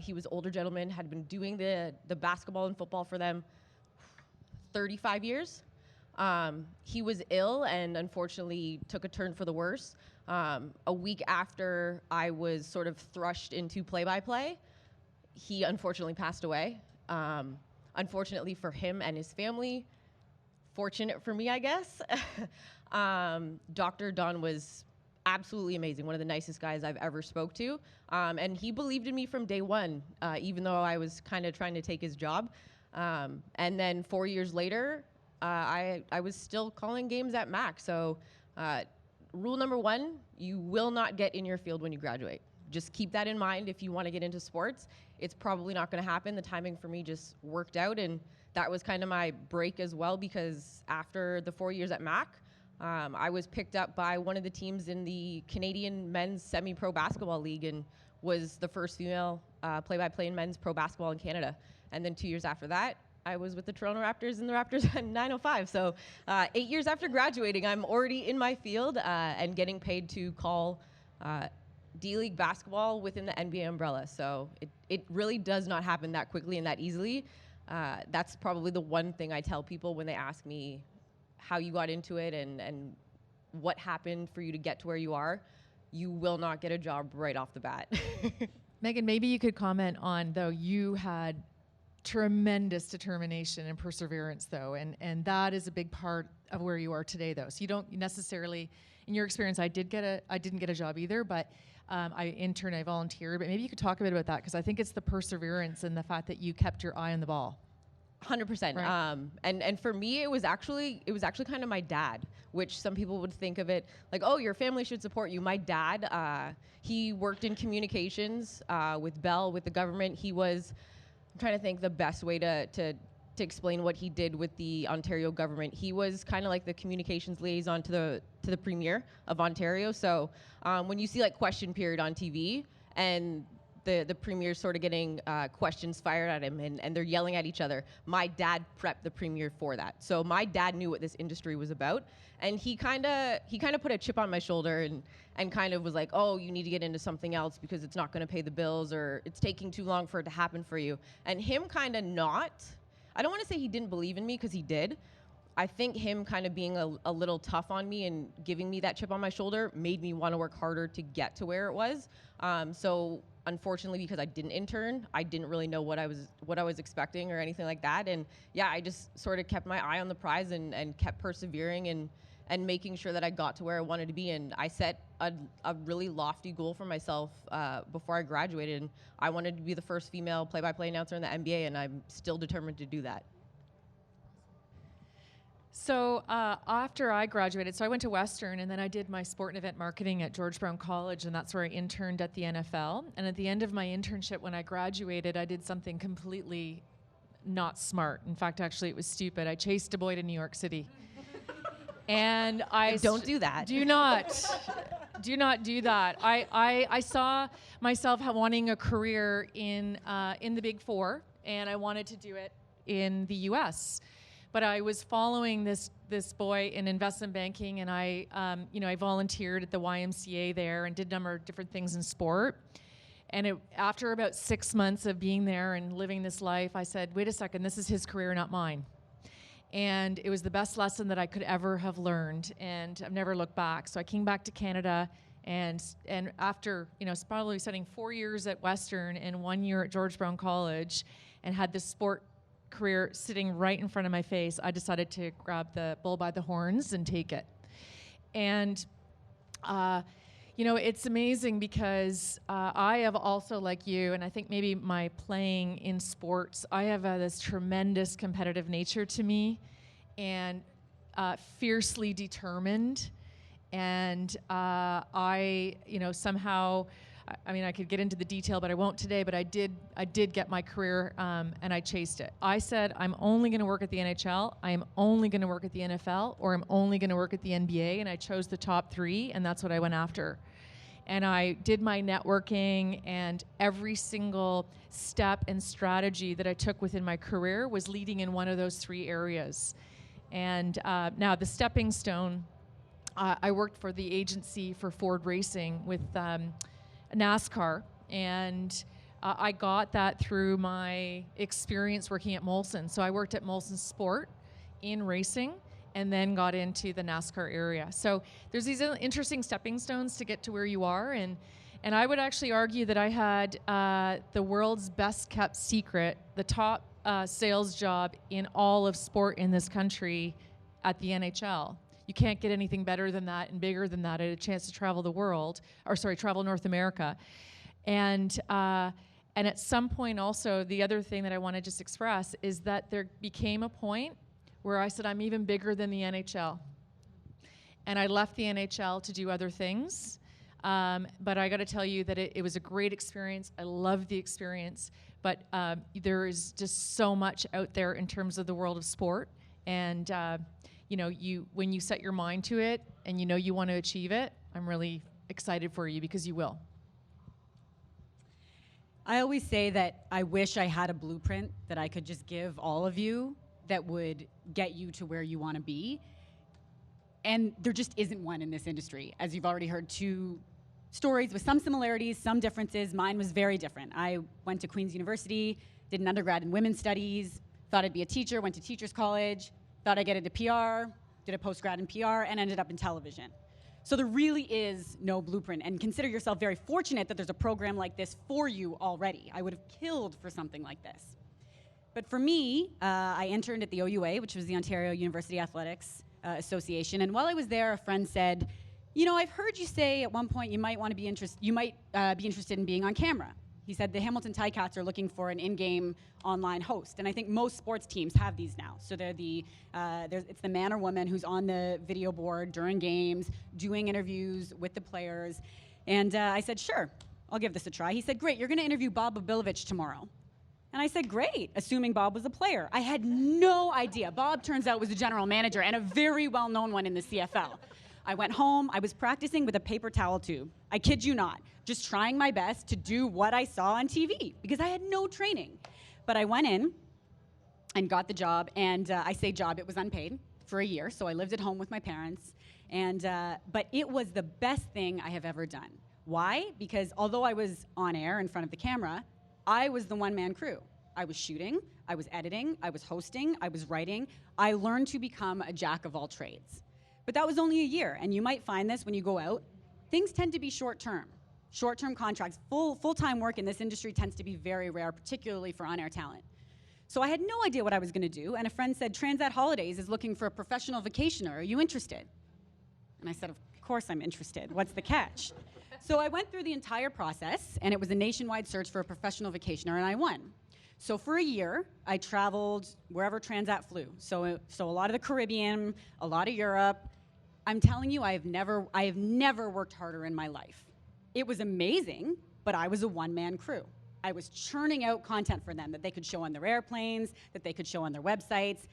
he was older gentleman, had been doing the basketball and football for them 35 years. He was ill and unfortunately took a turn for the worse. A week after I was sort of thrust into play-by-play, he unfortunately passed away. Unfortunately for him and his family, fortunate for me, I guess. Dr. Don was absolutely amazing, one of the nicest guys I've ever spoke to. And he believed in me from day one, even though I was kind of trying to take his job. And then 4 years later, I was still calling games at Mac. So rule number one, you will not get in your field when you graduate. Just keep that in mind if you want to get into sports. It's probably not going to happen. The timing for me just worked out, and that was kind of my break as well, because after the 4 years at Mac, I was picked up by one of the teams in the Canadian Men's Semi-Pro Basketball League and was the first female play-by-play in men's pro basketball in Canada. And then 2 years after that, I was with the Toronto Raptors and the Raptors 905. So 8 years after graduating, I'm already in my field and getting paid to call D-League basketball within the NBA umbrella. So it really does not happen that quickly and that easily. That's probably the one thing I tell people when they ask me how you got into it and what happened for you to get to where you are. You will not get a job right off the bat. Megan, maybe you could comment on, though, you had tremendous determination and perseverance, though, and that is a big part of where you are today, though. So you don't necessarily, in your experience, I didn't get a job either, but I interned, I volunteered, but maybe you could talk a bit about that, because I think it's the perseverance and the fact that you kept your eye on the ball. 100%. Right. And for me, it was actually kind of my dad, which some people would think of it like, oh, your family should support you. My dad, he worked in communications with Bell, with the government. He was, I'm trying to think the best way to explain what he did with the Ontario government. He was kind of like the communications liaison to the Premier of Ontario. So when you see like Question Period on TV and the Premier's sort of getting questions fired at him and they're yelling at each other, my dad prepped the Premier for that. So my dad knew what this industry was about, and he kind of put a chip on my shoulder and kind of was like, oh, you need to get into something else because it's not going to pay the bills, or it's taking too long for it to happen for you. And him kind of not, I don't want to say he didn't believe in me, because he did. I think him kind of being a little tough on me and giving me that chip on my shoulder made me want to work harder to get to where it was. So unfortunately, because I didn't intern, I didn't really know what I was expecting or anything like that. And yeah, I just sort of kept my eye on the prize and kept persevering and making sure that I got to where I wanted to be. And I set a really lofty goal for myself before I graduated. And I wanted to be the first female play-by-play announcer in the NBA, and I'm still determined to do that. So after I graduated, so I went to Western, and then I did my sport and event marketing at George Brown College, and that's where I interned at the NFL. And at the end of my internship, when I graduated, I did something completely not smart. In fact, actually, it was stupid. I chased a boy to New York City. And I don't do that. Do not do that. I saw myself wanting a career in the Big Four, and I wanted to do it in the U.S. But I was following this boy in investment banking, and I volunteered at the YMCA there and did a number of different things in sport. And after about 6 months of being there and living this life, I said, wait a second, this is his career, not mine. And it was the best lesson that I could ever have learned, and I've never looked back. So I came back to Canada, and after probably spending 4 years at Western and 1 year at George Brown College, and had this sport career sitting right in front of my face, I decided to grab the bull by the horns and take it. And it's amazing because I have also, like you, and I think maybe my playing in sports, I have this tremendous competitive nature to me, and fiercely determined. And somehow, I could get into the detail, but I won't today, but I did get my career, and I chased it. I said, I'm only going to work at the NHL, I am only going to work at the NFL, or I'm only going to work at the NBA, and I chose the top three, and that's what I went after. And I did my networking, and every single step and strategy that I took within my career was leading in one of those three areas. And now the stepping stone, I worked for the agency for Ford Racing with NASCAR, and I got that through my experience working at Molson. So I worked at Molson Sport in racing, and then got into the NASCAR area. So there's these interesting stepping stones to get to where you are, and I would actually argue that I had the world's best kept secret, the top sales job in all of sport in this country at the NHL. you can't get anything better than that and bigger than that. I had a chance to travel the world, travel North America. And at some point also, the other thing that I want to just express is that there became a point where I said, I'm even bigger than the NHL. And I left the NHL to do other things. But I got to tell you that it was a great experience. I loved the experience. But there is just so much out there in terms of the world of sport. And when you set your mind to it and you want to achieve it, I'm really excited for you because you will. I always say that I wish I had a blueprint that I could just give all of you that would get you to where you want to be. And there just isn't one in this industry. As you've already heard, 2 stories with some similarities, some differences. Mine was very different. I went to Queen's University, did an undergrad in women's studies, thought I'd be a teacher, went to teachers college, thought I'd get into PR, did a postgrad in PR, and ended up in television. So there really is no blueprint, and consider yourself very fortunate that there's a program like this for you already. I would have killed for something like this. But for me, I interned at the OUA, which was the Ontario University Athletics Association, and while I was there, a friend said, I've heard you say at one point you might be interested in being on camera. He said the Hamilton Ticats are looking for an in-game online host, and I think most sports teams have these now. So they're it's the man or woman who's on the video board during games, doing interviews with the players. And I said, sure, I'll give this a try. He said, great, you're going to interview Bob Bobilovich tomorrow. And I said, great, assuming Bob was a player. I had no idea. Bob, turns out, was a general manager and a very well-known one in the CFL. I went home, I was practicing with a paper towel tube. I kid you not, just trying my best to do what I saw on TV because I had no training. But I went in and got the job, and I say job, it was unpaid for a year, so I lived at home with my parents. But it was the best thing I have ever done. Why? Because although I was on air in front of the camera, I was the one-man crew. I was shooting, I was editing, I was hosting, I was writing. I learned to become a jack of all trades. But that was only a year, and you might find this when you go out. Things tend to be short-term contracts. Full-time work in this industry tends to be very rare, particularly for on-air talent. So I had no idea what I was going to do, and a friend said, Transat Holidays is looking for a professional vacationer. Are you interested? And I said, of course I'm interested. What's the catch? So I went through the entire process, and it was a nationwide search for a professional vacationer, and I won. So for a year, I traveled wherever Transat flew. So a lot of the Caribbean, a lot of Europe. I'm telling you, I have never worked harder in my life. It was amazing, but I was a one-man crew. I was churning out content for them that they could show on their airplanes, that they could show on their websites.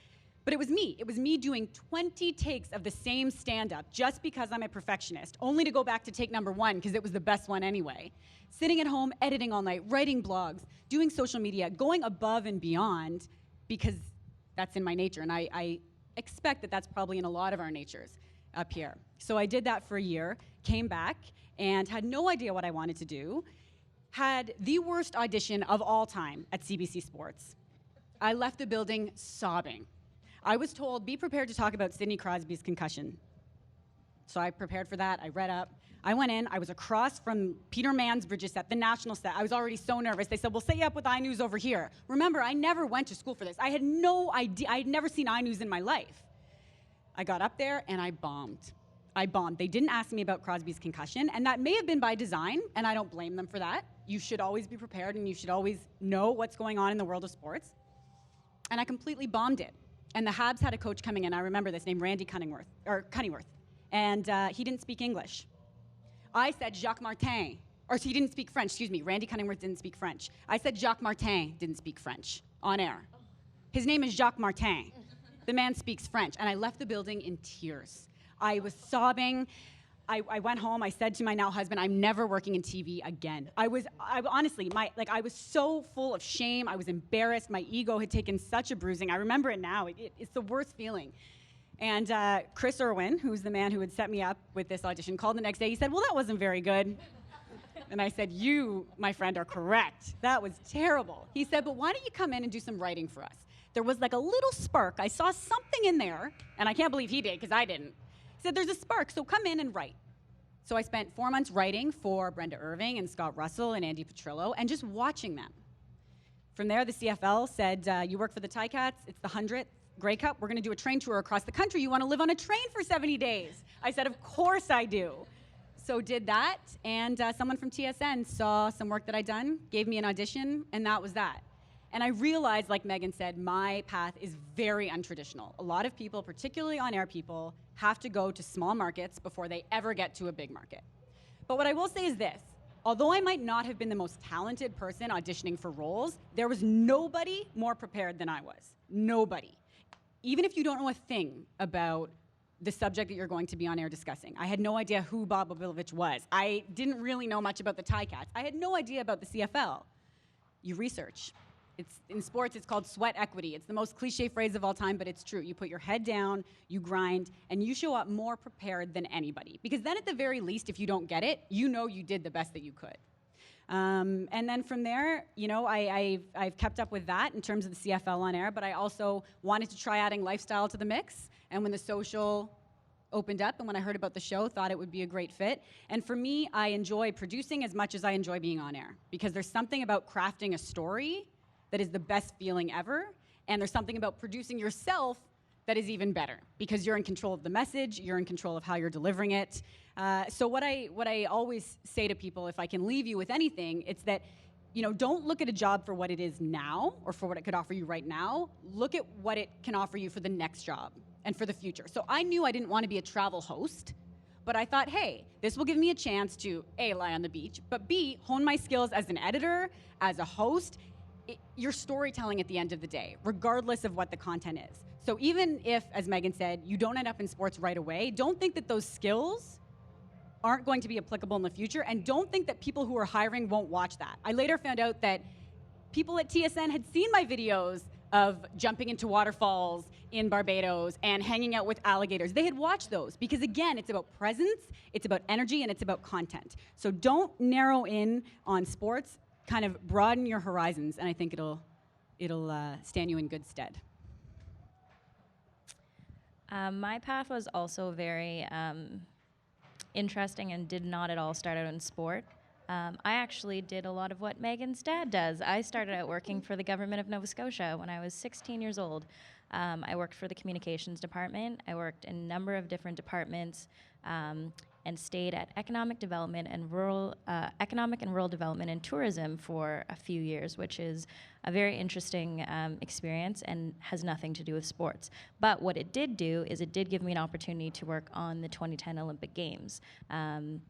But it was me. It was me doing 20 takes of the same stand-up just because I'm a perfectionist, only to go back to take number 1 because it was the best one anyway. Sitting at home, editing all night, writing blogs, doing social media, going above and beyond because that's in my nature. And I expect that that's probably in a lot of our natures up here. So I did that for a year, came back, and had no idea what I wanted to do. Had the worst audition of all time at CBC Sports. I left the building sobbing. I was told, be prepared to talk about Sidney Crosby's concussion. So I prepared for that, I read up. I went in, I was across from Peter Mansbridge's set, the national set. I was already so nervous. They said, we'll set you up with iNews over here. Remember, I never went to school for this. I had no idea, I had never seen iNews in my life. I got up there and I bombed. They didn't ask me about Crosby's concussion, and that may have been by design, and I don't blame them for that. You should always be prepared, and you should always know what's going on in the world of sports. And I completely bombed it. And the Habs had a coach coming in, I remember this, named Randy Cunningworth, and he didn't speak English. I said Jacques Martin, or he didn't speak French, excuse me, Randy Cunningworth didn't speak French. I said Jacques Martin didn't speak French on air. His name is Jacques Martin. The man speaks French, and I left the building in tears. I was sobbing. I went home, I said to my now husband, I'm never working in TV again. I honestly, I was so full of shame, I was embarrassed, my ego had taken such a bruising. I remember it now, it's the worst feeling. And Chris Irwin, who's the man who had set me up with this audition, called the next day, he said, well, that wasn't very good. And I said, you, my friend, are correct. That was terrible. He said, but why don't you come in and do some writing for us? There was like a little spark, I saw something in there, and I can't believe he did, because I didn't. He said, there's a spark, so come in and write. So I spent 4 months writing for Brenda Irving and Scott Russell and Andy Petrillo and just watching them. From there, the CFL said, you work for the Ticats, it's the 100th Grey Cup, we're going to do a train tour across the country. You want to live on a train for 70 days? I said, of course I do. So did that, and someone from TSN saw some work that I'd done, gave me an audition, and that was that. And I realized, like Megan said, my path is very untraditional. A lot of people, particularly on-air people, have to go to small markets before they ever get to a big market. But what I will say is this. Although I might not have been the most talented person auditioning for roles, there was nobody more prepared than I was. Nobody. Even if you don't know a thing about the subject that you're going to be on air discussing. I had no idea who Bob Bobilovich was. I didn't really know much about the Ticats. I had no idea about the CFL. You research. In sports, it's called sweat equity. It's the most cliche phrase of all time, but it's true. You put your head down, you grind, and you show up more prepared than anybody. Because then at the very least, if you don't get it, you know you did the best that you could. And then from there, you know, I've kept up with that in terms of the CFL on air, but I also wanted to try adding lifestyle to the mix. And when the social opened up and when I heard about the show, thought it would be a great fit. And for me, I enjoy producing as much as I enjoy being on air, because there's something about crafting a story that is the best feeling ever. And there's something about producing yourself that is even better, because you're in control of the message, you're in control of how you're delivering it. So what I always say to people, if I can leave you with anything, it's that, you know, don't look at a job for what it is now or for what it could offer you right now. Look at what it can offer you for the next job and for the future. So I knew I didn't want to be a travel host, but I thought, hey, this will give me a chance to A, lie on the beach, but B, hone my skills as an editor, as a host. You're storytelling at the end of the day, regardless of what the content is. So even if, as Megan said, you don't end up in sports right away, don't think that those skills aren't going to be applicable in the future, and don't think that people who are hiring won't watch that. I later found out that people at TSN had seen my videos of jumping into waterfalls in Barbados and hanging out with alligators. They had watched those because, again, it's about presence, it's about energy, and it's about content. So don't narrow in on sports, kind of broaden your horizons, and I think it'll stand you in good stead. My path was also very interesting and did not at all start out in sport. I actually did a lot of what Megan's dad does. I started out working for the government of Nova Scotia when I was 16 years old. I worked for the communications department. I worked in a number of different departments and stayed at economic and rural development and tourism for a few years, which is a very interesting experience and has nothing to do with sports. But what it did do is it did give me an opportunity to work on the 2010 Olympic Games. Being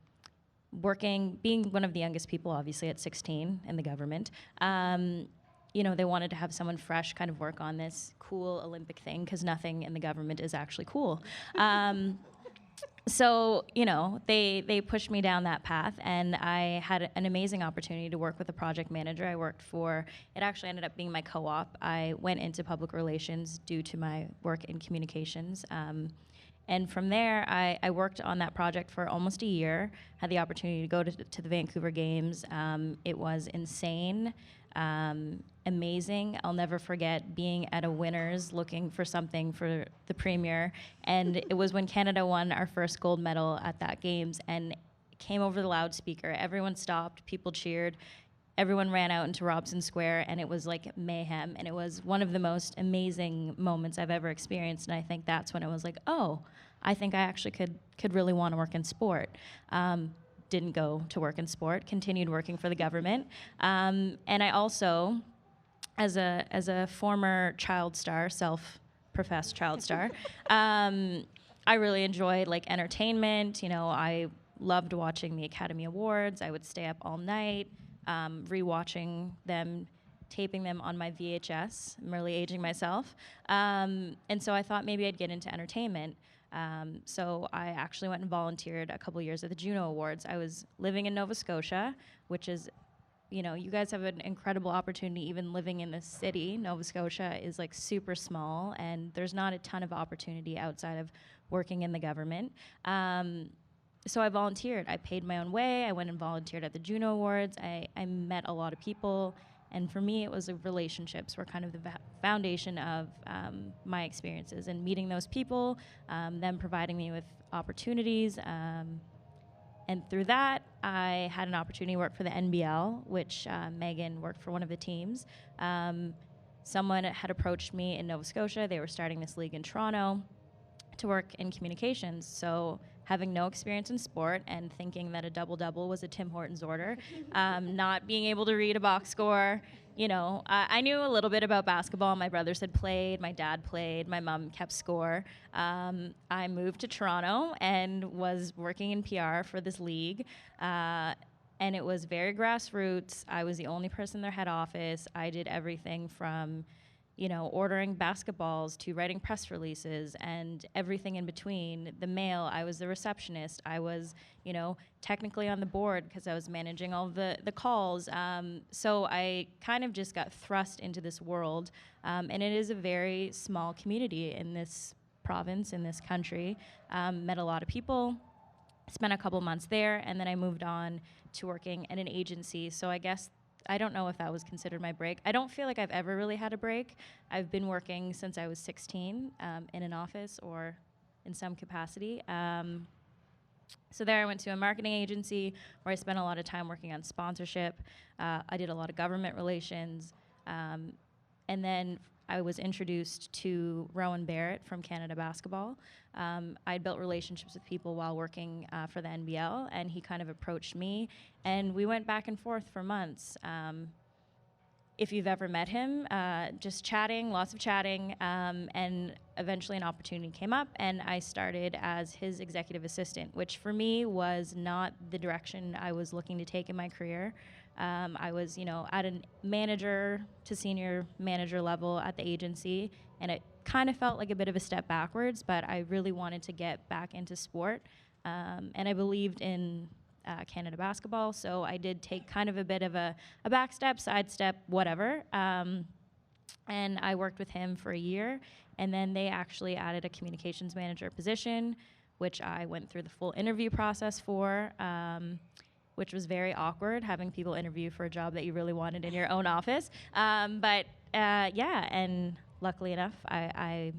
one of the youngest people, obviously at 16 in the government, you know, they wanted to have someone fresh kind of work on this cool Olympic thing, because nothing in the government is actually cool. So, you know, they pushed me down that path, and I had an amazing opportunity to work with a project manager. I worked for, it actually ended up being my co-op. I went into public relations due to my work in communications. And from there, I worked on that project for almost a year, had the opportunity to go to the Vancouver Games. It was insane, amazing. I'll never forget being at a Winners looking for something for the premier. And it was when Canada won our first gold medal at that Games, and it came over the loudspeaker. Everyone stopped, people cheered. Everyone ran out into Robson Square, and it was like mayhem. And it was one of the most amazing moments I've ever experienced. And I think that's when it was like, oh, I think I actually could really want to work in sport. Didn't go to work in sport, continued working for the government. And I also, as a former child star, self-professed child star, I really enjoyed like entertainment. You know, I loved watching the Academy Awards. I would stay up all night, rewatching them, taping them on my VHS. I'm really aging myself. And so I thought maybe I'd get into entertainment. So I actually went and volunteered a couple years at the Juno Awards. I was living in Nova Scotia, which is, you know, you guys have an incredible opportunity even living in this city. Nova Scotia is like super small, and there's not a ton of opportunity outside of working in the government. So I volunteered. I paid my own way. I went and volunteered at the Juno Awards. I met a lot of people. And for me, it was relationships were kind of the foundation of my experiences, and meeting those people, them providing me with opportunities. And through that, I had an opportunity to work for the NBL, which Megan worked for one of the teams. someone had approached me in Nova Scotia. They were starting this league in Toronto to work in communications. So having no experience in sport and thinking that a double-double was a Tim Hortons order, not being able to read a box score, you know, I knew a little bit about basketball. My brothers had played, my dad played, my mom kept score. I moved to Toronto and was working in PR for this league. And it was very grassroots. I was the only person in their head office. I did everything from, you know, ordering basketballs to writing press releases and everything in between. The mail, I was the receptionist. I was, you know, technically on the board because I was managing all the calls. So I kind of just got thrust into this world. And it is a very small community in this province, in this country. Met a lot of people, spent a couple months there, and then I moved on to working at an agency. So I guess I don't know if that was considered my break. I don't feel like I've ever really had a break. I've been working since I was 16 in an office or in some capacity. So there I went to a marketing agency where I spent a lot of time working on sponsorship. I did a lot of government relations. And then I was introduced to Rowan Barrett from Canada Basketball. I built relationships with people while working for the NBL, and he kind of approached me, and we went back and forth for months. If you've ever met him, just chatting, lots of chatting, and eventually an opportunity came up, and I started as his executive assistant, which for me was not the direction I was looking to take in my career. I was, you know, at a manager to senior manager level at the agency, and it kind of felt like a bit of a step backwards, but I really wanted to get back into sport, and I believed in Canada Basketball, so I did take kind of a bit of a back step, side step, whatever, and I worked with him for a year, and then they actually added a communications manager position, which I went through the full interview process for, which was very awkward, having people interview for a job that you really wanted in your own office. But yeah, and luckily enough, I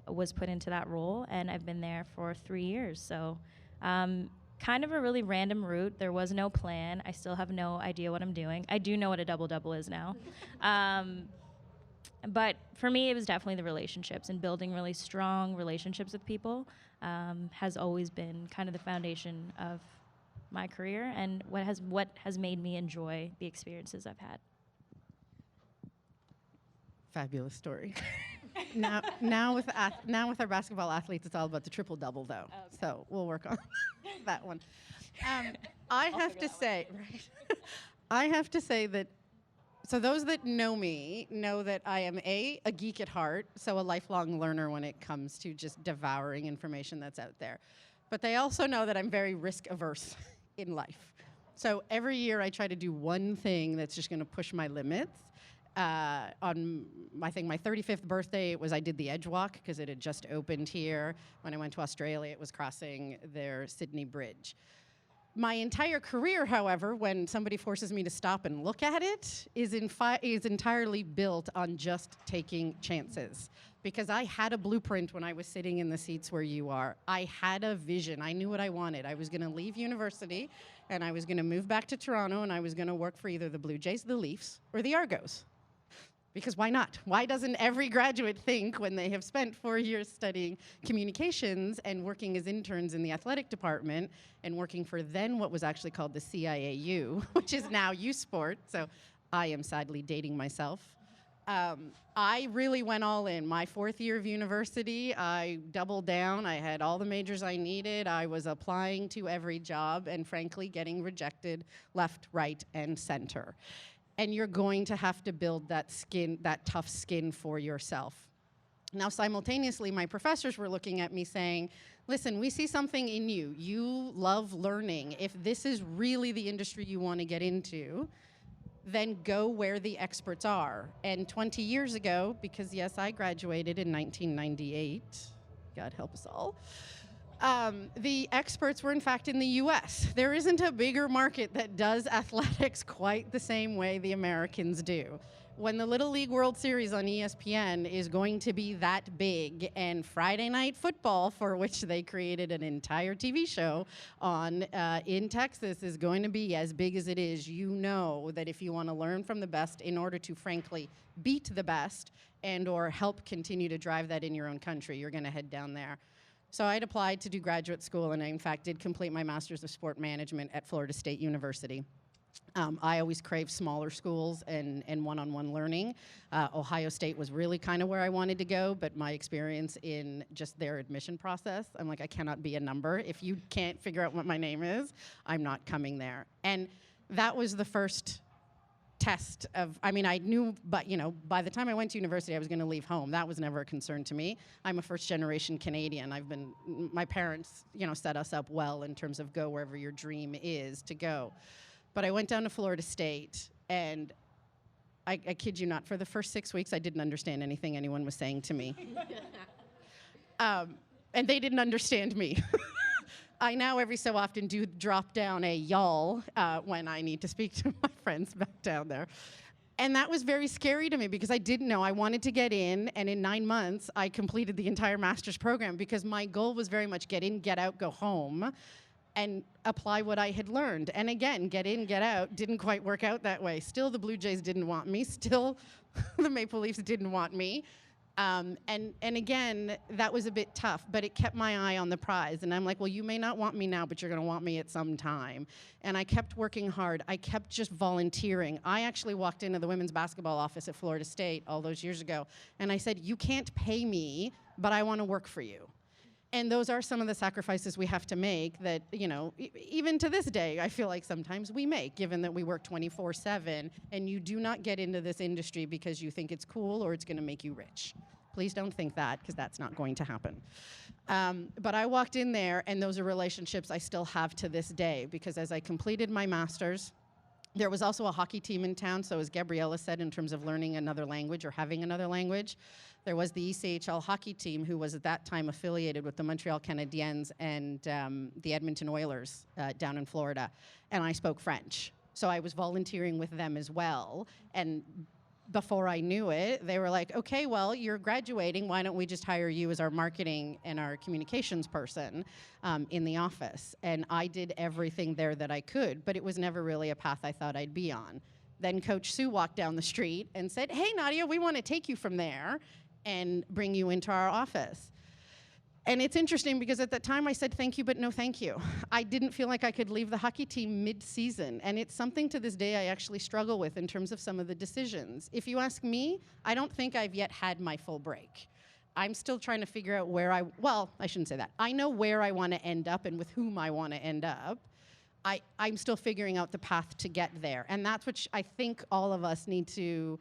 was put into that role, and I've been there for 3 years. So kind of a really random route. There was no plan. I still have no idea what I'm doing. I do know what a double-double is now. But for me, it was definitely the relationships, and building really strong relationships with people has always been kind of the foundation of my career and what has made me enjoy the experiences I've had. Fabulous story. now with our basketball athletes, it's all about the triple double, though. Okay. So we'll work on that one. I have to say, right? I have to say that. So those that know me know that I am a geek at heart, so a lifelong learner when it comes to just devouring information that's out there. But they also know that I'm very risk averse in life. So every year I try to do one thing that's just going to push my limits. On I think my 35th birthday, I did the Edge Walk because it had just opened here. When I went to Australia, it was crossing their Sydney Bridge. My entire career, however, when somebody forces me to stop and look at it, is entirely built on just taking chances. Because I had a blueprint when I was sitting in the seats where you are. I had a vision. I knew what I wanted. I was going to leave university, and I was going to move back to Toronto, and I was going to work for either the Blue Jays, the Leafs, or the Argos. Because why not? Why doesn't every graduate think, when they have spent 4 years studying communications and working as interns in the athletic department and working for then what was actually called the CIAU, which is now U Sport, so I am sadly dating myself. I really went all in. My 4th year of university, I doubled down. I had all the majors I needed. I was applying to every job and frankly getting rejected left, right, and center. And you're going to have to build that skin, that tough skin for yourself. Now, simultaneously, my professors were looking at me saying, listen, we see something in you. You love learning. If this is really the industry you want to get into, then go where the experts are. And 20 years ago, because yes, I graduated in 1998, God help us all, the experts were in fact in the US. There isn't a bigger market that does athletics quite the same way the Americans do. when the Little League World Series on ESPN is going to be that big, and Friday Night Football, for which they created an entire TV show on in Texas, is going to be as big as it is, you know that if you want to learn from the best in order to, frankly, beat the best and or help continue to drive that in your own country, you're going to head down there. So I'd applied to do graduate school, and I, in fact, did complete my Master's of Sport Management at Florida State University. I always crave smaller schools and one-on-one learning. Ohio State was really kind of where I wanted to go, but my experience in just their admission process, I'm like, I cannot be a number. If you can't figure out what my name is, I'm not coming there. And that was the first test of, I mean, I knew, but you know, by the time I went to university, I was going to leave home. That was never a concern to me. I'm a first-generation Canadian. My parents, you know, set us up well in terms of go wherever your dream is to go. But I went down to Florida State, and I kid you not, for the first 6 weeks, I didn't understand anything anyone was saying to me. And they didn't understand me. I now every so often do drop down a y'all when I need to speak to my friends back down there. And that was very scary to me because I didn't know. I wanted to get in, and in 9 months, I completed the entire master's program because my goal was very much get in, get out, go home, and apply what I had learned. And again, get in, get out, didn't quite work out that way. Still, the Blue Jays didn't want me. Still, the Maple Leafs didn't want me. And again, that was a bit tough, but it kept my eye on the prize. And I'm like, well, you may not want me now, but you're gonna want me at some time. And I kept working hard. I kept just volunteering. I actually walked into the women's basketball office at Florida State all those years ago, and I said, you can't pay me, but I wanna work for you. And those are some of the sacrifices we have to make that, you know, even to this day, I feel like sometimes we make, given that we work 24/7, and you do not get into this industry because you think it's cool or it's going to make you rich. Please don't think that, because that's not going to happen. But I walked in there, and those are relationships I still have to this day, because as I completed my master's, there was also a hockey team in town, so as Gabriella said, in terms of learning another language or having another language, there was the ECHL hockey team who was at that time affiliated with the Montreal Canadiens and the Edmonton Oilers down in Florida, and I spoke French. So I was volunteering with them as well, and before I knew it, they were like, okay, well, you're graduating. Why don't we just hire you as our marketing and our communications person in the office? And I did everything there that I could, but it was never really a path I thought I'd be on. Then Coach Sue walked down the street and said, hey, Nadia, we want to take you from there and bring you into our office. And it's interesting because at that time I said thank you, but no thank you. I didn't feel like I could leave the hockey team mid-season, and it's something to this day I actually struggle with in terms of some of the decisions. If you ask me, I don't think I've yet had my full break. I'm still trying to figure out where I shouldn't say that. I know where I want to end up and with whom I want to end up. I'm still figuring out the path to get there, and that's what I think all of us need to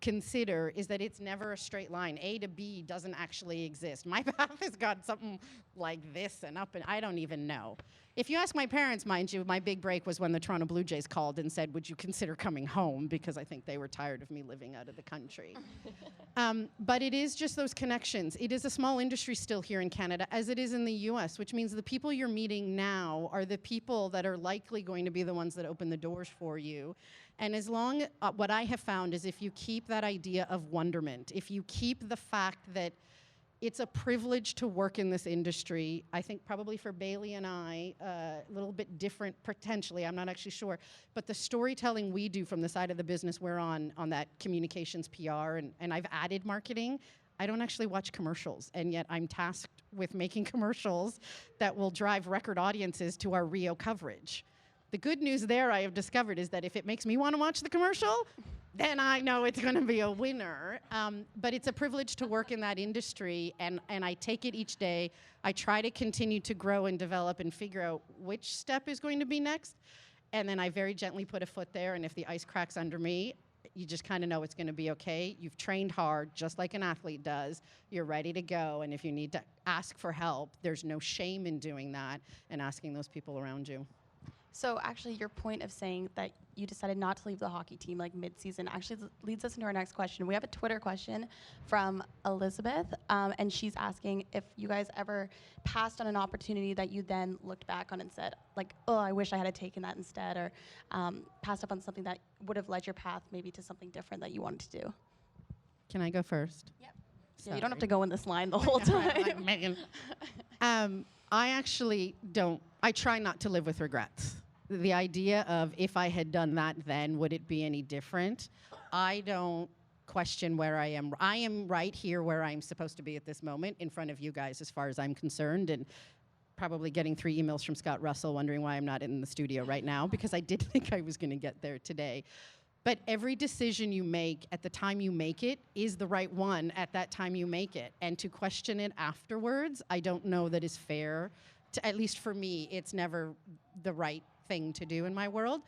consider, is that it's never a straight line. A to B doesn't actually exist. My path has got something like this and up, and I don't even know. If you ask my parents, mind you, my big break was when the Toronto Blue Jays called and said, would you consider coming home? Because I think they were tired of me living out of the country. But it is just those connections. It is a small industry still here in Canada, as it is in the US, which means the people you're meeting now are the people that are likely going to be the ones that open the doors for you. And as long, what I have found is if you keep that idea of wonderment, if you keep the fact that it's a privilege to work in this industry, I think probably for Bailey and I, a little bit different potentially, I'm not actually sure, but the storytelling we do from the side of the business we're on that communications PR, and I've added marketing. I don't actually watch commercials, and yet I'm tasked with making commercials that will drive record audiences to our Rio coverage. The good news there I have discovered is that if it makes me want to watch the commercial, then I know it's going to be a winner. But it's a privilege to work in that industry, and I take it each day. I try to continue to grow and develop and figure out which step is going to be next, and then I very gently put a foot there, and if the ice cracks under me, you just kind of know it's going to be okay. You've trained hard, just like an athlete does. You're ready to go, and if you need to ask for help, there's no shame in doing that and asking those people around you. So actually, your point of saying that you decided not to leave the hockey team like mid-season actually leads us into our next question. We have a Twitter question from Elizabeth, and she's asking if you guys ever passed on an opportunity that you then looked back on and said, like, oh, I wish I had taken that instead, or passed up on something that would have led your path maybe to something different that you wanted to do. Can I go first? Yep. Yeah, you don't have to go in this line the whole time. Megan. I actually don't. I try not to live with regrets. The idea of if I had done that then, would it be any different? I don't question where I am. I am right here where I'm supposed to be at this moment in front of you guys as far as I'm concerned, and probably getting 3 emails from Scott Russell wondering why I'm not in the studio right now, because I did think I was going to get there today. But every decision you make at the time you make it is the right one at that time you make it. And to question it afterwards, I don't know that is fair. At least for me, it's never the right thing to do in my world.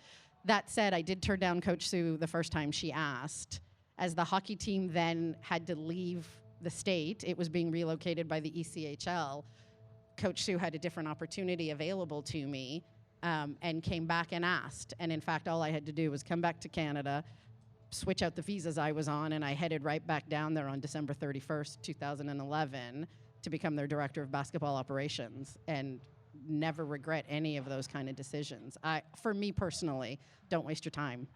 That said, I did turn down Coach Sue the first time she asked. As the hockey team then had to leave the state, it was being relocated by the ECHL. Coach Sue had a different opportunity available to me. And came back and asked. And in fact, all I had to do was come back to Canada, switch out the visas I was on, and I headed right back down there on December 31st, 2011 to become their director of basketball operations, and never regret any of those kind of decisions. For me personally, don't waste your time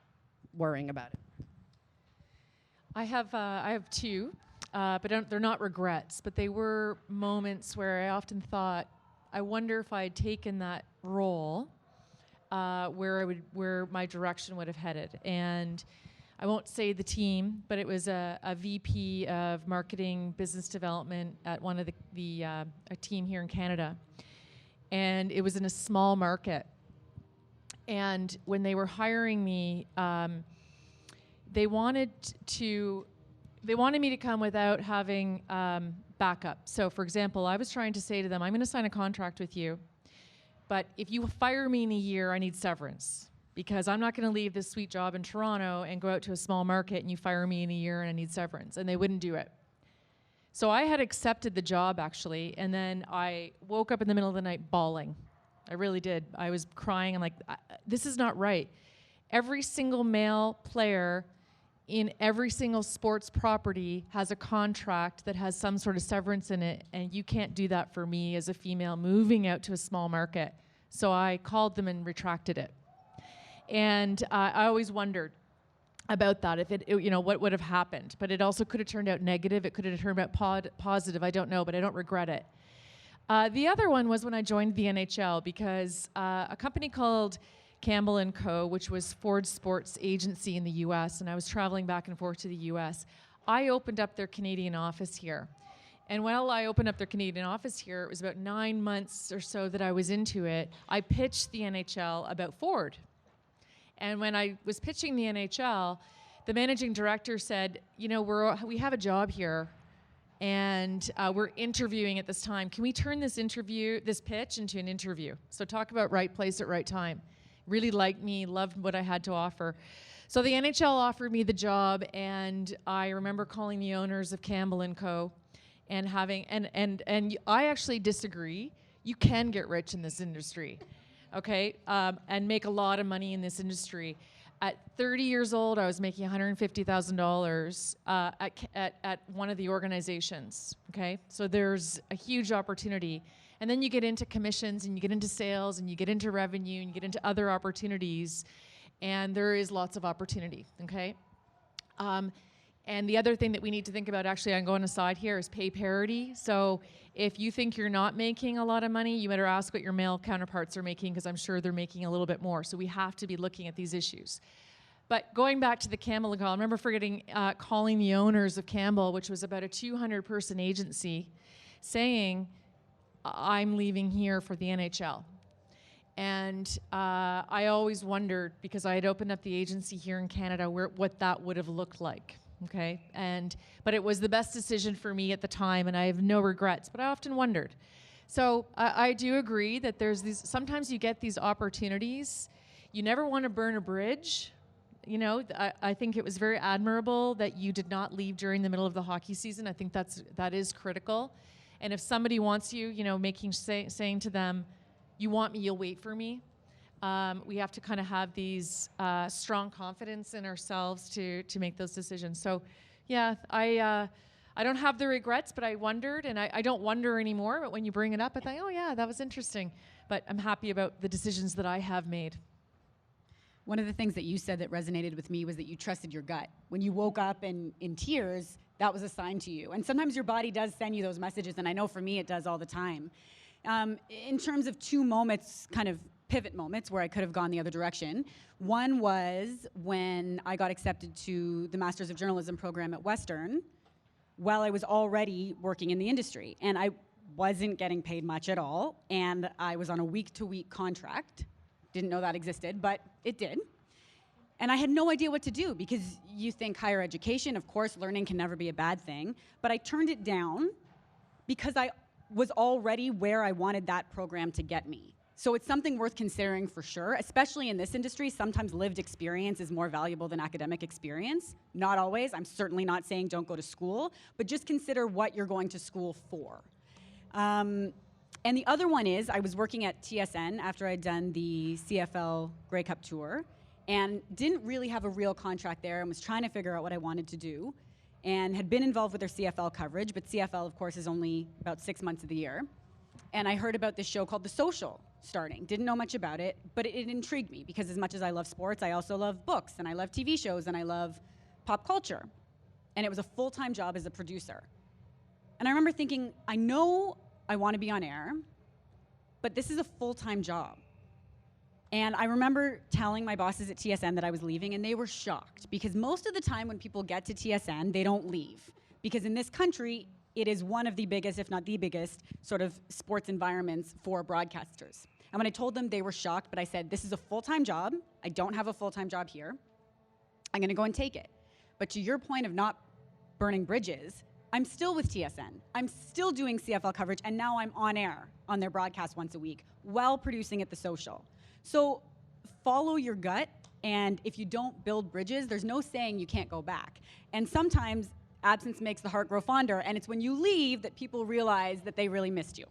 worrying about it. I have 2, but they're not regrets, but they were moments where I often thought, I wonder if I had taken that role, where my direction would have headed. And I won't say the team, but it was a VP of marketing business development at one of a team here in Canada. And it was in a small market. And when they were hiring me, they wanted me to come without having backup. So for example, I was trying to say to them, I'm going to sign a contract with you, but if you fire me in a year, I need severance, because I'm not going to leave this sweet job in Toronto and go out to a small market and you fire me in a year and I need severance. And they wouldn't do it. So I had accepted the job, actually, and then I woke up in the middle of the night bawling. I really did. I was crying. I'm like, this is not right. Every single male player in every single sports property has a contract that has some sort of severance in it, and you can't do that for me as a female moving out to a small market. So I called them and retracted it. And I always wondered about that, if what would have happened. But it also could have turned out negative. It could have turned out positive. I don't know, but I don't regret it. The other one was when I joined the NHL, because a company called Campbell & Co., which was Ford's sports agency in the U.S., and I was traveling back and forth to the U.S., I opened up their Canadian office here. And while I opened up their Canadian office here, it was about 9 months or so that I was into it, I pitched the NHL about Ford. And when I was pitching the NHL, the managing director said, we have a job here, and we're interviewing at this time. Can we turn this pitch into an interview? So talk about right place at right time. Really liked me, loved what I had to offer. So the NHL offered me the job, and I remember calling the owners of Campbell & Co. and I actually disagree. You can get rich in this industry, okay, and make a lot of money in this industry. At 30 years old, I was making $150,000 at one of the organizations, okay? So there's a huge opportunity. And then you get into commissions, and you get into sales, and you get into revenue, and you get into other opportunities, and there is lots of opportunity, okay? And the other thing that we need to think about, actually, I'm going aside here, is pay parity. So if you think you're not making a lot of money, you better ask what your male counterparts are making, because I'm sure they're making a little bit more. So we have to be looking at these issues. But going back to the Campbell call, I remember calling the owners of Campbell, which was about a 200-person agency, saying, I'm leaving here for the NHL. And I always wondered, because I had opened up the agency here in Canada, what that would have looked like, okay? But it was the best decision for me at the time, and I have no regrets, but I often wondered. So I do agree that sometimes you get these opportunities. You never want to burn a bridge. I think it was very admirable that you did not leave during the middle of the hockey season. I think that is critical. And if somebody wants you, saying to them, you want me, you'll wait for me. We have to kind of have these strong confidence in ourselves to make those decisions. So, yeah, I don't have the regrets, but I wondered, and I don't wonder anymore. But when you bring it up, I think, oh yeah, that was interesting. But I'm happy about the decisions that I have made. One of the things that you said that resonated with me was that you trusted your gut. When you woke up in tears, that was a sign to you. And sometimes your body does send you those messages, and I know for me it does all the time. In terms of two moments, kind of pivot moments where I could have gone the other direction, one was when I got accepted to the Masters of Journalism program at Western while I was already working in the industry. And I wasn't getting paid much at all, and I was on a week-to-week contract. Didn't know that existed, but it did. And I had no idea what to do, because you think higher education, of course, learning can never be a bad thing, but I turned it down because I was already where I wanted that program to get me. So it's something worth considering for sure, especially in this industry. Sometimes lived experience is more valuable than academic experience. Not always. I'm certainly not saying don't go to school, but just consider what you're going to school for. And the other one is, I was working at TSN after I'd done the CFL Grey Cup tour, and didn't really have a real contract there, and was trying to figure out what I wanted to do, and had been involved with their CFL coverage, but CFL, of course, is only about 6 months of the year. And I heard about this show called The Social starting. Didn't know much about it, but it intrigued me, because as much as I love sports, I also love books, and I love TV shows, and I love pop culture. And it was a full-time job as a producer. And I remember thinking, I know I want to be on air, but this is a full-time job. And I remember telling my bosses at TSN that I was leaving, and they were shocked, because most of the time when people get to TSN, they don't leave. Because in this country, it is one of the biggest, if not the biggest, sort of sports environments for broadcasters. And when I told them, they were shocked, but I said, this is a full-time job. I don't have a full-time job here. I'm gonna go and take it. But to your point of not burning bridges, I'm still with TSN. I'm still doing CFL coverage, and now I'm on air on their broadcast once a week while producing at The Social. So follow your gut, and if you don't build bridges, there's no saying you can't go back. And sometimes absence makes the heart grow fonder, and it's when you leave that people realize that they really missed you.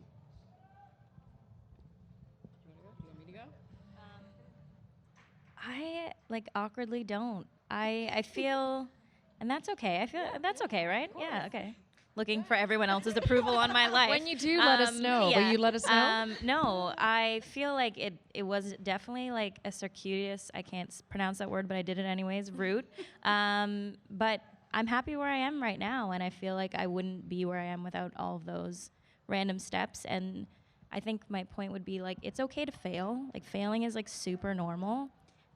I awkwardly don't. I feel, and that's okay. I feel that's okay, right? Yeah, okay. Looking for everyone else's approval on my life. When you do, let us know. Yeah. Will you let us know? No, I feel like it was definitely like a circuitous, I can't pronounce that word, but I did it anyways, route. But I'm happy where I am right now, and I feel like I wouldn't be where I am without all of those random steps. And I think my point would be, like, it's okay to fail. Like, failing is like super normal.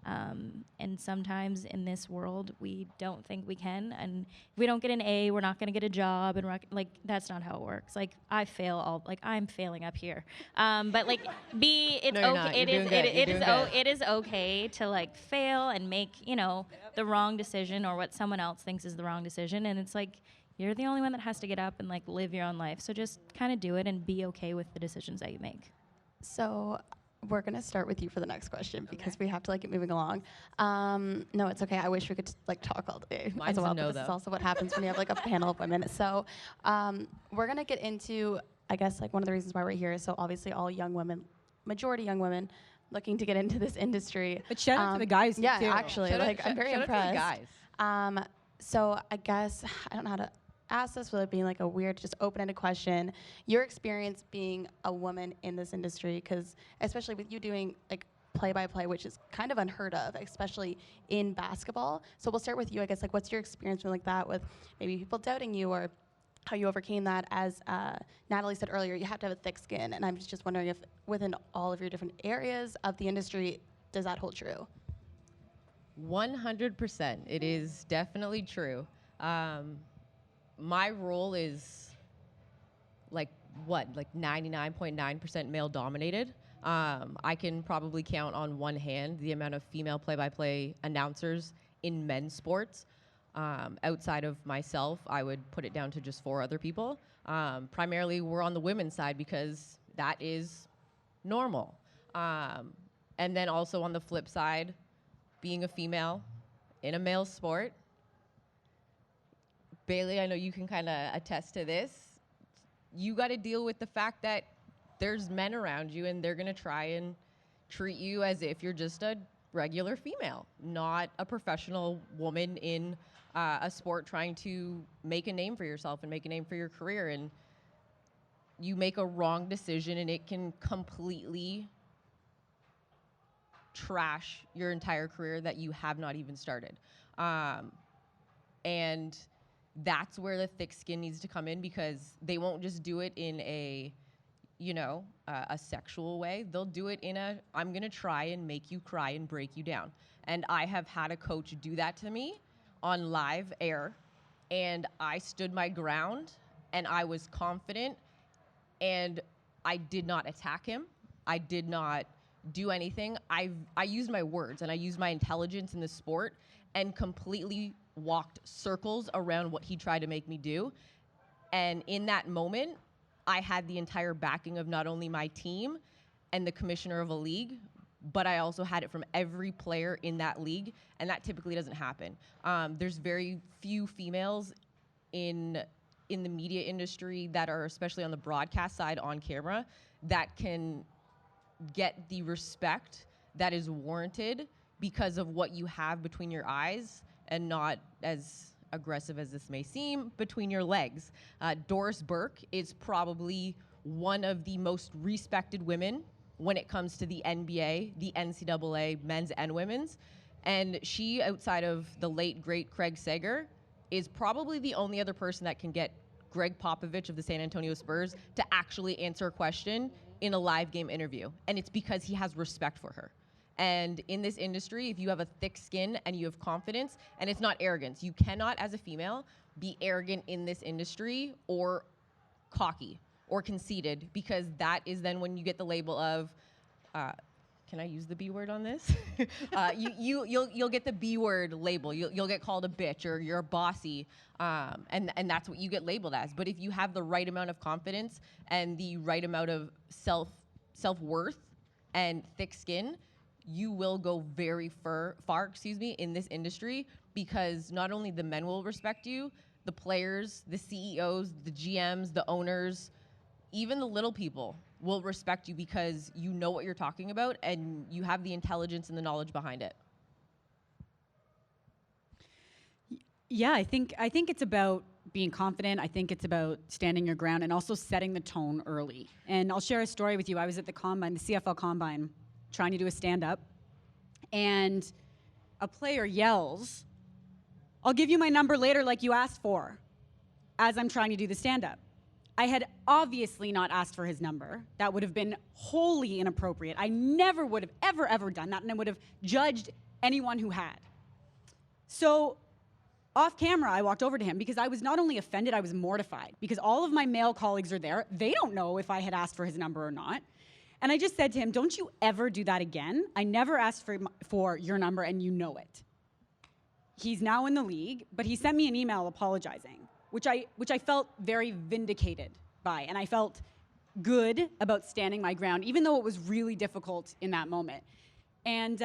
And sometimes in this world, we don't think we can. And if we don't get an A, we're not going to get a job. And that's not how it works. Like, I fail I'm failing up here. But like, it's No, you're okay. not. You're doing good. You're doing good. It is okay to like fail and make, the wrong decision, or what someone else thinks is the wrong decision. And it's like, you're the only one that has to get up and like live your own life. So just kind of do it and be okay with the decisions that you make. So we're going to start with you for the next question, because we have to get moving along. No, it's okay. I wish we could talk all day Mine's as well. a no, But this though. is also what happens when you have a panel of women. So we're going to get into, I guess, one of the reasons why we're here. So obviously all young women, majority young women, looking to get into this industry. But shout out to the guys, Yeah, too. actually. I'm very shout out to the impressed. guys. So I guess, I don't know how to ask this without being a weird, just open-ended question. Your experience being a woman in this industry, because especially with you doing play-by-play, which is kind of unheard of, especially in basketball. So we'll start with you, I guess. What's your experience with that, with maybe people doubting you, or how you overcame that? As Natalie said earlier, you have to have a thick skin, and I'm just wondering if within all of your different areas of the industry, does that hold true? 100%. It is definitely true. My role is 99.9% male dominated. I can probably count on one hand the amount of female play-by-play announcers in men's sports. Outside of myself, I would put it down to just 4 other people. Primarily, we're on the women's side because that is normal. And then also on the flip side, being a female in a male sport, Bailey, I know you can kind of attest to this. You got to deal with the fact that there's men around you, and they're going to try and treat you as if you're just a regular female, not a professional woman in a sport trying to make a name for yourself and make a name for your career. And you make a wrong decision and it can completely trash your entire career that you have not even started. And that's where the thick skin needs to come in, because they won't just do it in a, a sexual way. They'll do it in a, I'm gonna try and make you cry and break you down. And I have had a coach do that to me on live air, and I stood my ground and I was confident, and I did not attack him. I did not do anything. I used my words and I used my intelligence in the sport and completely walked circles around what he tried to make me do. And in that moment, I had the entire backing of not only my team and the commissioner of a league, but I also had it from every player in that league, and that typically doesn't happen. There's very few females in the media industry that are, especially on the broadcast side on camera, that can get the respect that is warranted because of what you have between your eyes, and not, as aggressive as this may seem, between your legs. Doris Burke is probably one of the most respected women when it comes to the NBA, the NCAA, men's and women's. And she, outside of the late, great Craig Sager, is probably the only other person that can get Greg Popovich of the San Antonio Spurs to actually answer a question in a live game interview. And it's because he has respect for her. And in this industry, if you have a thick skin and you have confidence, and it's not arrogance, you cannot, as a female, be arrogant in this industry or cocky or conceited, because that is then when you get the label of, can I use the B word on this? You'll get the B word label. You'll get called a bitch, or you're bossy, and that's what you get labeled as. But if you have the right amount of confidence and the right amount of self-worth and thick skin, you will go very far, in this industry, because not only the men will respect you, the players, the CEOs, the GMs, the owners, even the little people will respect you, because you know what you're talking about and you have the intelligence and the knowledge behind it. Yeah, I think it's about being confident. I think it's about standing your ground and also setting the tone early. And I'll share a story with you. I was at the combine, the CFL combine, trying to do a stand-up, and a player yells, "I'll give you my number later like you asked for," as I'm trying to do the stand-up. I had obviously not asked for his number. That would have been wholly inappropriate. I never would have ever done that, and I would have judged anyone who had. So off camera, I walked over to him because I was not only offended, I was mortified, because all of my male colleagues are there. They don't know if I had asked for his number or not. And I just said to him, "Don't you ever do that again. I never asked for your number, and you know it." He's now in the league, but he sent me an email apologizing, which I felt very vindicated by, and I felt good about standing my ground, even though it was really difficult in that moment. And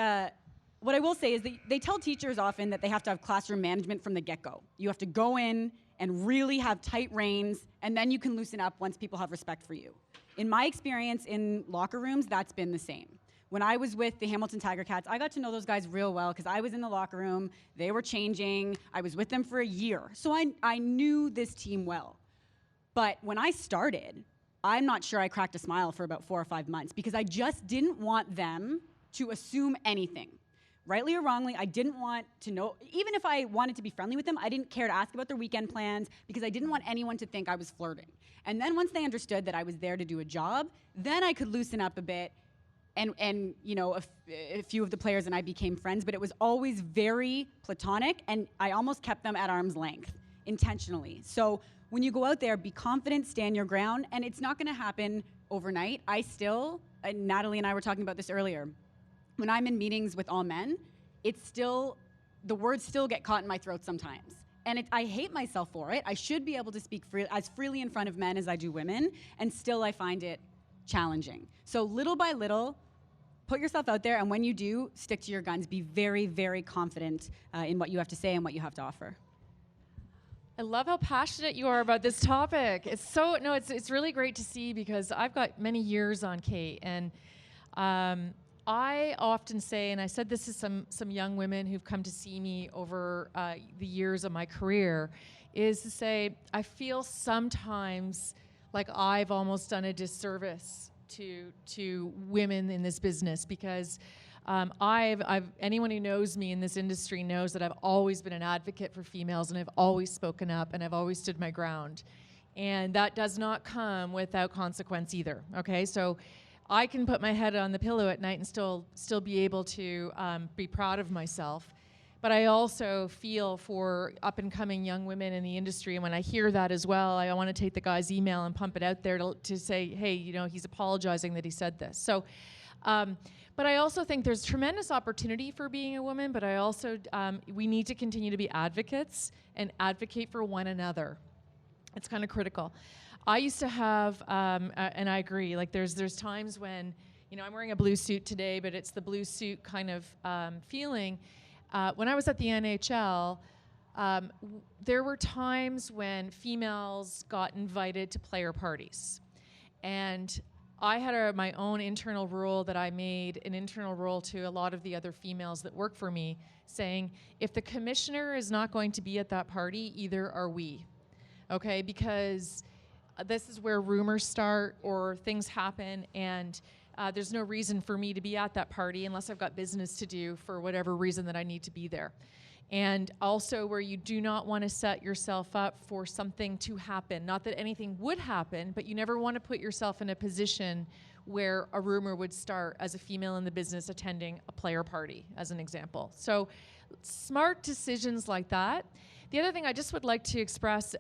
what I will say is they tell teachers often that they have to have classroom management from the get-go. You have to go in and really have tight reins, and then you can loosen up once people have respect for you. In my experience in locker rooms, that's been the same. When I was with the Hamilton Tiger Cats, I got to know those guys real well because I was in the locker room, they were changing, I was with them for a year. So I knew this team well. But when I started, I'm not sure I cracked a smile for about 4 or 5 months, because I just didn't want them to assume anything. Rightly or wrongly, I didn't want to know, even if I wanted to be friendly with them, I didn't care to ask about their weekend plans, because I didn't want anyone to think I was flirting. And then once they understood that I was there to do a job, then I could loosen up a bit, and a few of the players and I became friends, but it was always very platonic, and I almost kept them at arm's length, intentionally. So when you go out there, be confident, stand your ground, and it's not gonna happen overnight. Natalie and I were talking about this earlier, when I'm in meetings with all men, the words still get caught in my throat sometimes. And I hate myself for it. I should be able to speak as freely in front of men as I do women, and still I find it challenging. So little by little, put yourself out there, and when you do, stick to your guns. Be very, very confident in what you have to say and what you have to offer. I love how passionate you are about this topic. It's really great to see, because I've got many years on Kate, and I often say, and I said this to some young women who've come to see me over the years of my career, is to say, I feel sometimes like I've almost done a disservice to women in this business, because anyone who knows me in this industry knows that I've always been an advocate for females, and I've always spoken up, and I've always stood my ground. And that does not come without consequence either, okay? So I can put my head on the pillow at night and still be able to be proud of myself. But I also feel for up-and-coming young women in the industry, and when I hear that as well, I want to take the guy's email and pump it out there to say, hey, you know, he's apologizing that he said this. So, but I also think there's tremendous opportunity for being a woman, but I also, we need to continue to be advocates and advocate for one another. It's kind of critical. I used to have, and I agree, like there's times when, you know, I'm wearing a blue suit today, but it's the blue suit kind of feeling. When I was at the NHL, there were times when females got invited to player parties. And I had my own internal rule that I made, an internal rule to a lot of the other females that work for me, saying, if the commissioner is not going to be at that party, either are we. Okay, because this is where rumors start or things happen, and there's no reason for me to be at that party unless I've got business to do for whatever reason that I need to be there. And also where you do not want to set yourself up for something to happen. Not that anything would happen, but you never want to put yourself in a position where a rumor would start as a female in the business attending a player party, as an example. So smart decisions like that. The other thing I just would like to express,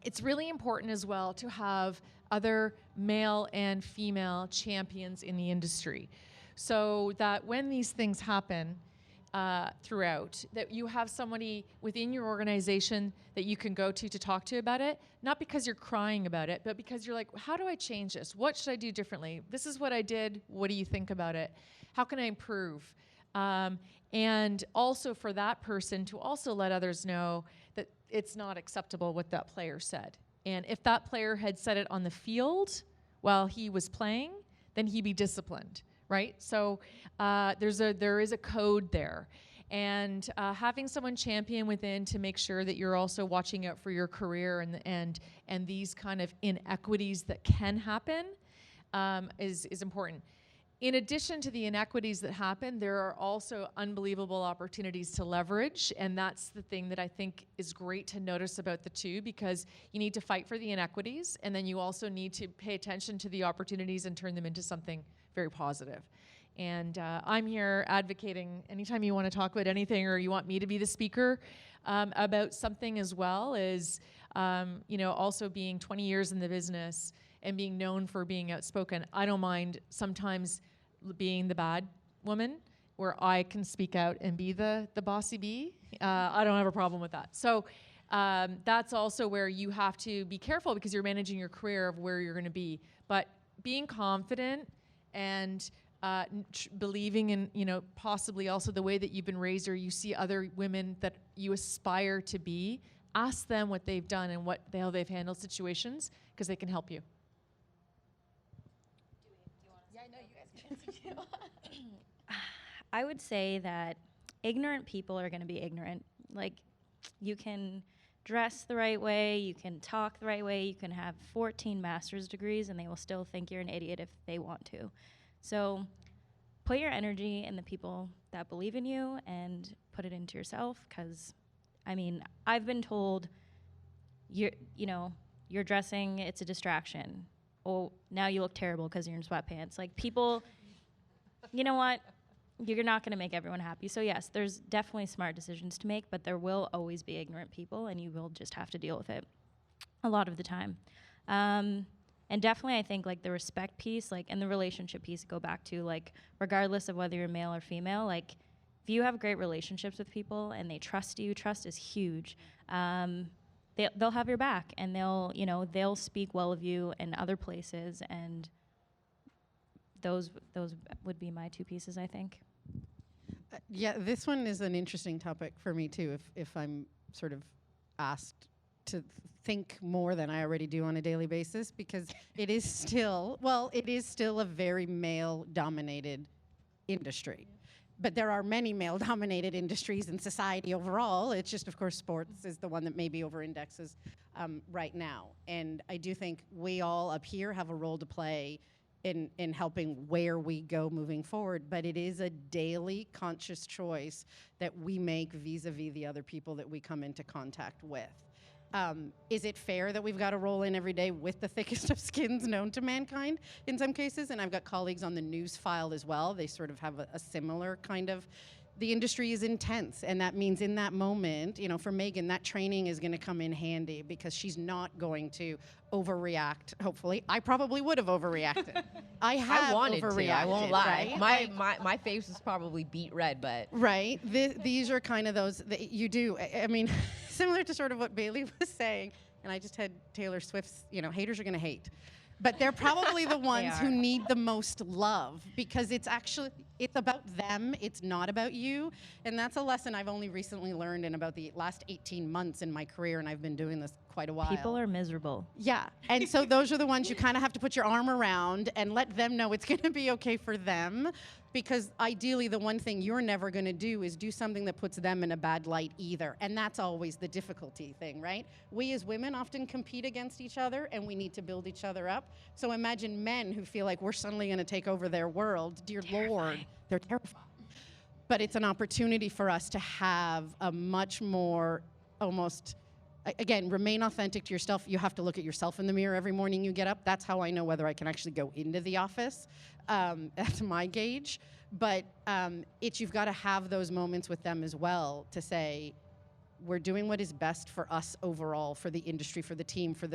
it's really important as well to have other male and female champions in the industry, so that when these things happen throughout, that you have somebody within your organization that you can go to talk to about it, not because you're crying about it, but because you're like, how do I change this? What should I do differently? This is what I did. What do you think about it? How can I improve? And also for that person to also let others know that it's not acceptable what that player said. And if that player had said it on the field while he was playing, then he'd be disciplined, right? So there is a code there. And having someone champion within to make sure that you're also watching out for your career and these kind of inequities that can happen is important. In addition to the inequities that happen, there are also unbelievable opportunities to leverage, and that's the thing that I think is great to notice about the two, because you need to fight for the inequities, and then you also need to pay attention to the opportunities and turn them into something very positive. And I'm here advocating anytime you want to talk about anything, or you want me to be the speaker about something as well, is you know, also being 20 years in the business and being known for being outspoken. I don't mind sometimes being the bad woman where I can speak out and be the bossy bee. I don't have a problem with that. So that's also where you have to be careful, because you're managing your career of where you're going to be. But being confident and believing in, you know, possibly also the way that you've been raised, or you see other women that you aspire to be, ask them what they've done and how they've handled situations, because they can help you. I would say that ignorant people are going to be ignorant. Like, you can dress the right way, you can talk the right way, you can have 14 master's degrees, and they will still think you're an idiot if they want to. So put your energy in the people that believe in you and put it into yourself, because, I mean, I've been told, you're dressing, it's a distraction. Oh, now you look terrible because you're in sweatpants. Like, people, you know what? You're not going to make everyone happy. So yes, there's definitely smart decisions to make, but there will always be ignorant people, and you will just have to deal with it a lot of the time. And definitely, I think, like, the respect piece, like, and the relationship piece go back to, like, regardless of whether you're male or female, like, if you have great relationships with people and they trust you, trust is huge. They'll have your back, and they'll speak well of you in other places, and those would be my two pieces, I think. Yeah, this one is an interesting topic for me too, if I'm sort of asked to think more than I already do on a daily basis, because it is still a very male-dominated industry. But there are many male-dominated industries in society overall. It's just, of course, sports is the one that maybe over-indexes right now. And I do think we all up here have a role to play in helping where we go moving forward. But it is a daily conscious choice that we make vis-a-vis the other people that we come into contact with. Is it fair that we've got to roll in every day with the thickest of skins known to mankind in some cases? And I've got colleagues on the news file as well. They sort of have a similar kind of, the industry is intense. And that means in that moment, you know, for Megan, that training is going to come in handy because she's not going to overreact, hopefully. I probably would have overreacted. I have wanted overreacted. to, I won't lie. Right? My face was probably beet red, but. Right. These are kind of those that you do. I mean, similar to sort of what Bailey was saying, and I just had Taylor Swift's, you know, haters are going to hate. But they're probably the ones who need the most love because it's about them. It's not about you. And that's a lesson I've only recently learned in about the last 18 months in my career, and I've been doing this quite a while. People are miserable. Yeah. And so those are the ones you kind of have to put your arm around and let them know it's going to be okay for them. Because ideally, the one thing you're never going to do is do something that puts them in a bad light either. And that's always the difficulty thing, right? We as women often compete against each other, and we need to build each other up. So imagine men who feel like we're suddenly going to take over their world. Dear Lord, they're terrified. But it's an opportunity for us to have a much more almost, again, remain authentic to yourself. You have to look at yourself in the mirror every morning you get up. That's how I know whether I can actually go into the office. That's my gauge. But you've got to have those moments with them as well to say, we're doing what is best for us overall, for the industry, for the team, for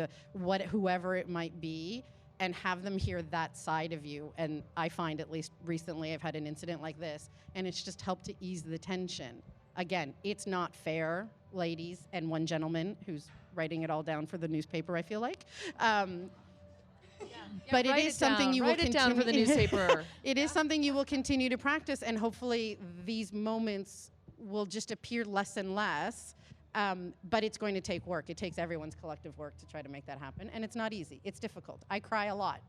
whoever it might be, and have them hear that side of you. And I find, at least recently, I've had an incident like this, and it's just helped to ease the tension. Again, it's not fair, ladies, and one gentleman who's writing it all down for the newspaper, I feel like. But it is something you will continue. Write it down for the newspaper. It is something you will continue to practice, and hopefully these moments will just appear less and less. But it's going to take work. It takes everyone's collective work to try to make that happen, and it's not easy. It's difficult. I cry a lot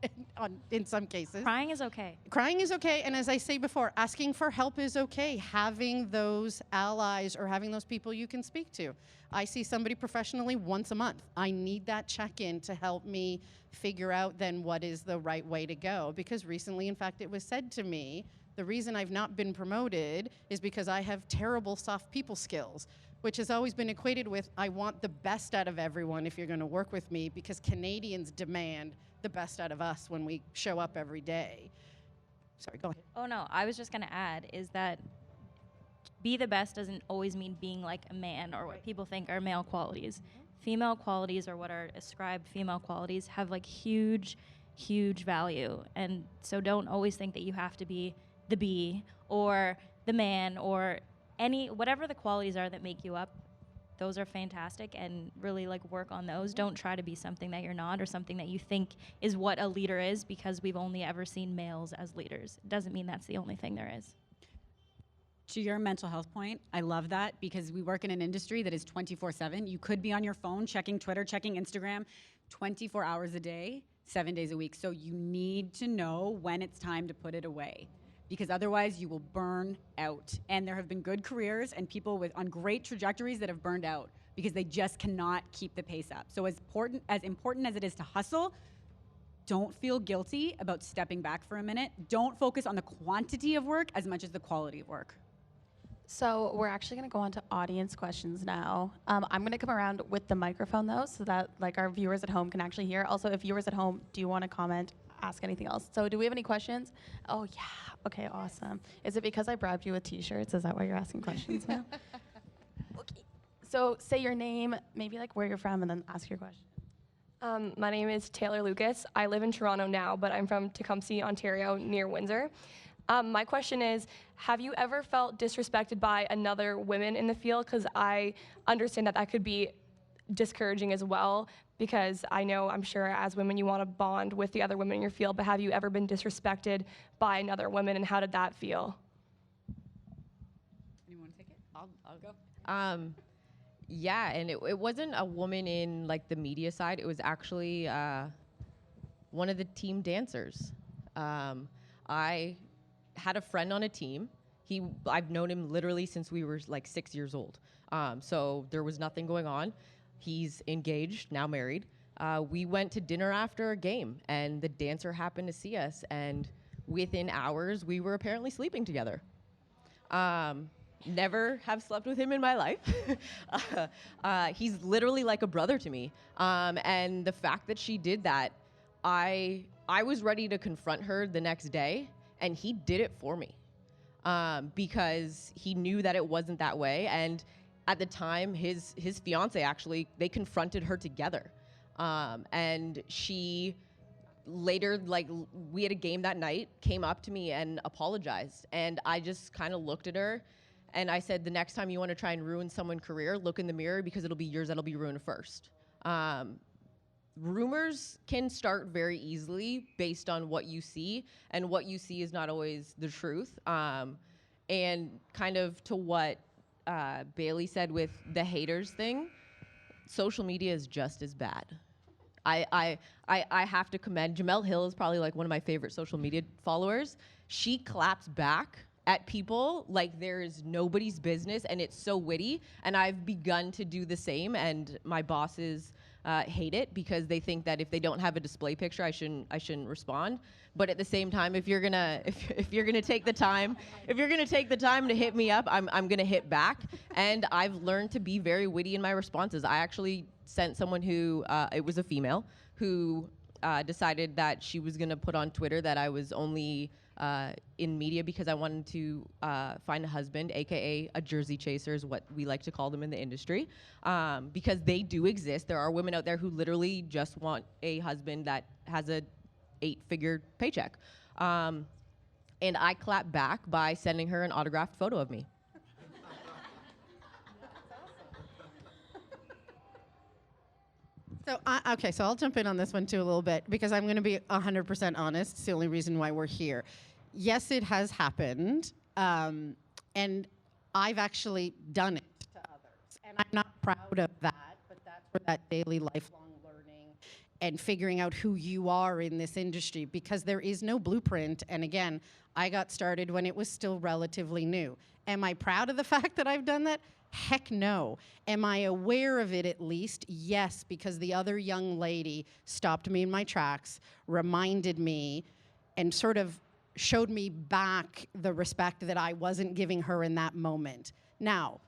in some cases. Crying is okay. Crying is okay, and as I say before, asking for help is okay. Having those allies or having those people you can speak to. I see somebody professionally once a month. I need that check-in to help me figure out then what is the right way to go. Because recently, in fact, it was said to me, the reason I've not been promoted is because I have terrible soft people skills, which has always been equated with, I want the best out of everyone if you're going to work with me, because Canadians demand the best out of us when we show up every day. Sorry, go ahead. Oh no, I was just going to add is that be the best doesn't always mean being like a man or what people think are male qualities. Female qualities, or what are ascribed female qualities, have like huge, huge value. And so don't always think that you have to be the bee or the man or whatever the qualities are that make you up. Those are fantastic, and really like work on those. Don't try to be something that you're not or something that you think is what a leader is, because we've only ever seen males as leaders. It doesn't mean that's the only thing there is. To your mental health point, I love that, because we work in an industry that is 24/7. You could be on your phone checking Twitter, checking Instagram 24 hours a day, 7 days a week. So you need to know when it's time to put it away, because otherwise you will burn out. And there have been good careers and people on great trajectories that have burned out because they just cannot keep the pace up. So as important as it is to hustle, don't feel guilty about stepping back for a minute. Don't focus on the quantity of work as much as the quality of work. So we're actually going to go on to audience questions now. I'm going to come around with the microphone though, so that like our viewers at home can actually hear. Also, if viewers at home do want to comment, ask anything else. So do we have any questions? Oh yeah. Okay, awesome. Is it because I bribed you with t-shirts? Is that why you're asking questions now? Okay. So say your name, maybe like where you're from, and then ask your question. My name is Taylor Lucas. I live in Toronto now, but I'm from Tecumseh, Ontario, near Windsor. My question is, have you ever felt disrespected by another woman in the field? Because I understand that could be discouraging as well, because I'm sure as women you want to bond with the other women in your field, but have you ever been disrespected by another woman, and how did that feel? Anyone take it? I'll go. Yeah, and it wasn't a woman in like the media side. It was actually one of the team dancers. I had a friend on a team. I've known him literally since we were like 6 years old. So there was nothing going on. He's engaged, now married. We went to dinner after a game, and the dancer happened to see us, and within hours, we were apparently sleeping together. Never have slept with him in my life. He's literally like a brother to me. And the fact that she did that, I was ready to confront her the next day, and he did it for me. Because he knew that it wasn't that way. And at the time, his fiance actually, they confronted her together. And she later, like, we had a game that night, came up to me and apologized. And I just kind of looked at her and I said, the next time you want to try and ruin someone's career, look in the mirror, because it'll be yours that'll be ruined first. Rumors can start very easily based on what you see, and what you see is not always the truth. And kind of to what Bailey said with the haters thing, social media is just as bad. I have to commend Jamel Hill is probably like one of my favorite social media followers. She claps back at people like there is nobody's business, and it's so witty. And I've begun to do the same, and my bosses hate it because they think that if they don't have a display picture, I shouldn't respond. But at the same time, if you're gonna take the time to hit me up, I'm gonna hit back. And I've learned to be very witty in my responses. I actually sent someone who it was a female who decided that she was gonna put on Twitter that I was only in media because I wanted to find a husband, aka a jersey chaser is what we like to call them in the industry, because they do exist. There are women out there who literally just want a husband that has a 8-figure paycheck. And I clapped back by sending her an autographed photo of me. So, so I'll jump in on this one too a little bit, because I'm going to be 100% honest. It's the only reason why we're here. Yes, it has happened, and I've actually done it to others. And I'm not proud of that, but that's where that daily lifelong learning and figuring out who you are in this industry, because there is no blueprint. And again, I got started when it was still relatively new. Am I proud of the fact that I've done that? Heck no. Am I aware of it at least? Yes, because the other young lady stopped me in my tracks, reminded me, and sort of showed me back the respect that I wasn't giving her in that moment. Now,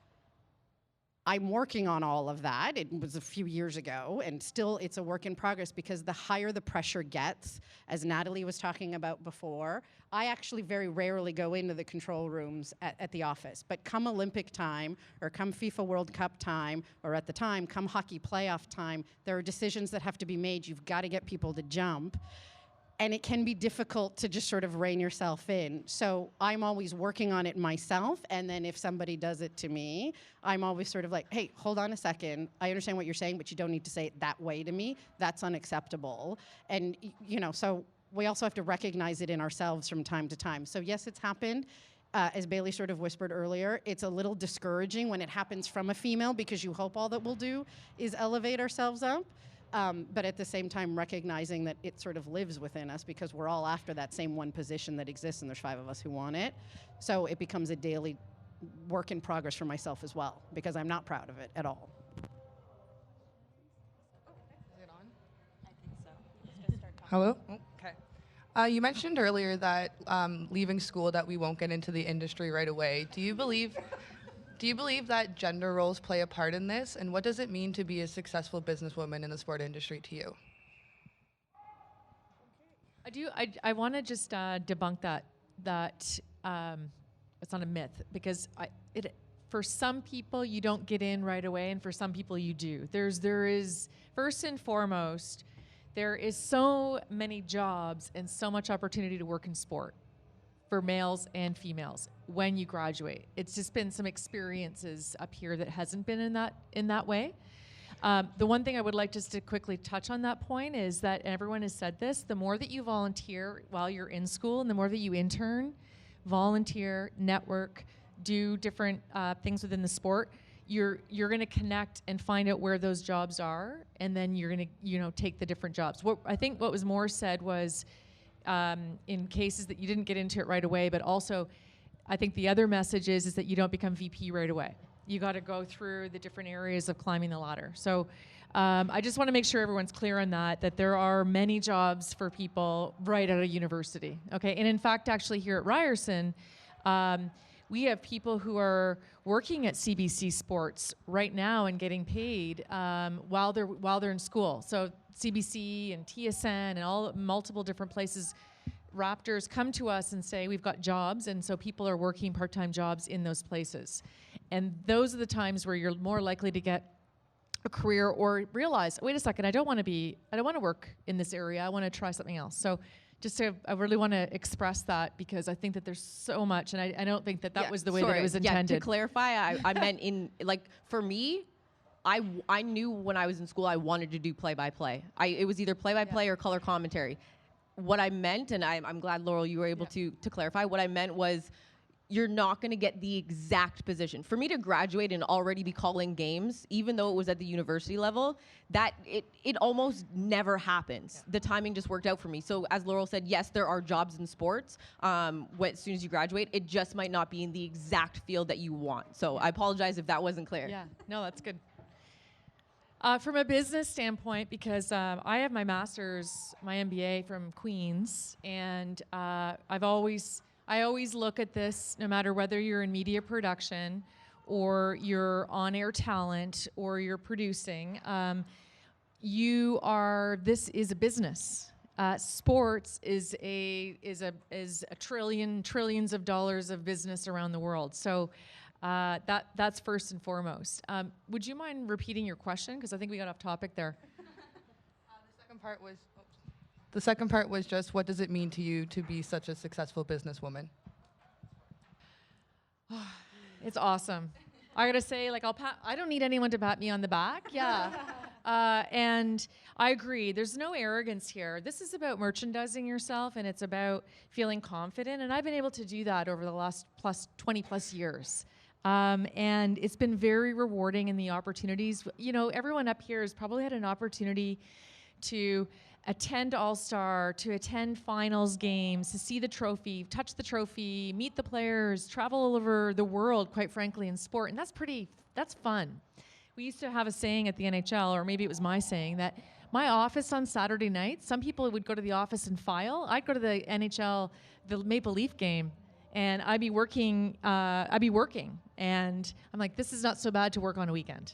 I'm working on all of that. It was a few years ago, and still it's a work in progress, because the higher the pressure gets, as Natalie was talking about before, I actually very rarely go into the control rooms at the office. But come Olympic time, or come FIFA World Cup time, or at the time, come hockey playoff time, there are decisions that have to be made. You've got to get people to jump. And it can be difficult to just sort of rein yourself in. So I'm always working on it myself. And then if somebody does it to me, I'm always sort of like, hey, hold on a second. I understand what you're saying, but you don't need to say it that way to me. That's unacceptable. And, so we also have to recognize it in ourselves from time to time. So yes, it's happened. As Bailey sort of whispered earlier, it's a little discouraging when it happens from a female, because you hope all that we'll do is elevate ourselves up. But at the same time, recognizing that it sort of lives within us, because we're all after that same one position that exists, and there's 5 of us who want it. So it becomes a daily work in progress for myself as well, because I'm not proud of it at all. Is it on? I think so. Let's just start talking. Hello? Okay. You mentioned earlier that leaving school, that we won't get into the industry right away. Do you believe that gender roles play a part in this? And what does it mean to be a successful businesswoman in the sport industry to you? I want to just debunk that it's not a myth, because for some people you don't get in right away, and for some people you do. There is first and foremost, there is so many jobs and so much opportunity to work in sport for males and females when you graduate. It's just been some experiences up here that hasn't been in that way. The one thing I would like just to quickly touch on that point is that, and everyone has said this, the more that you volunteer while you're in school, and the more that you intern, volunteer, network, do different things within the sport, you're going to connect and find out where those jobs are, and then you're going to take the different jobs. I think what was more said was, in cases that you didn't get into it right away, but also I think the other message is that you don't become VP right away. You got to go through the different areas of climbing the ladder. So I just want to make sure everyone's clear on that there are many jobs for people right out of university. Okay, and in fact, actually here at Ryerson, we have people who are working at CBC Sports right now and getting paid while they're in school. So CBC and TSN and all multiple different places, Raptors come to us and say we've got jobs, and so people are working part-time jobs in those places. And those are the times where you're more likely to get a career or realize, wait a second, I don't want to work in this area. I want to try something else. So I really want to express that because I think that there's so much, and I don't think that was the way that it was intended. Yeah, to clarify, I meant for me, I knew when I was in school I wanted to do play-by-play. It was either play-by-play or color commentary. What I meant, and I'm glad, Laurel, you were able to clarify, what I meant was you're not going to get the exact position. For me to graduate and already be calling games, even though it was at the university level, that it almost never happens. The timing just worked out for me. So as Laurel said, yes, there are jobs in sports as soon as you graduate. It just might not be in the exact field that you want. So I apologize if that wasn't clear. Yeah, no, that's good. From a business standpoint, because I have my master's, my MBA from Queen's, and I always look at this, no matter whether you're in media production or you're on-air talent or you're producing, this is a business. Sports is a trillions of dollars of business around the world. So that's first and foremost. Would you mind repeating your question? Because I think we got off topic there. The second part was just, what does it mean to you to be such a successful businesswoman? It's awesome. I gotta say, I don't need anyone to pat me on the back. Yeah. And I agree. There's no arrogance here. This is about merchandising yourself, and it's about feeling confident. And I've been able to do that over the last 20 plus years. And it's been very rewarding in the opportunities. You know, everyone up here has probably had an opportunity to attend All-Star, to attend finals games, to see the trophy, touch the trophy, meet the players, travel all over the world, quite frankly, in sport. And that's fun. We used to have a saying at the NHL, or maybe it was my saying, that my office on Saturday nights, some people would go to the office and file. I'd go to the NHL, the Maple Leaf game, and I'd be working. And I'm like, this is not so bad to work on a weekend.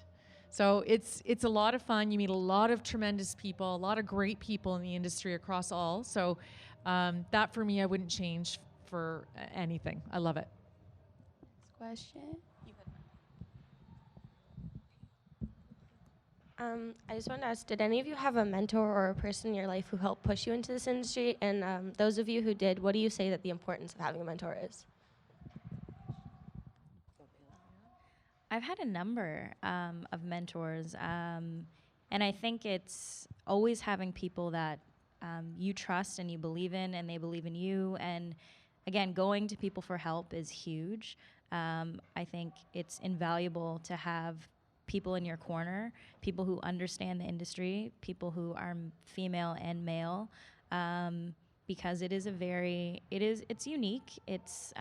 So it's a lot of fun. You meet a lot of tremendous people, a lot of great people in the industry across all. So that for me, I wouldn't change for anything. I love it. Next question. I just want to ask, did any of you have a mentor or a person in your life who helped push you into this industry? And those of you who did, what do you say that the importance of having a mentor is? I've had a number of mentors, and I think it's always having people that you trust and you believe in, and they believe in you. And again, going to people for help is huge. I think it's invaluable to have people in your corner, people who understand the industry, people who are female and male, because it's unique. It's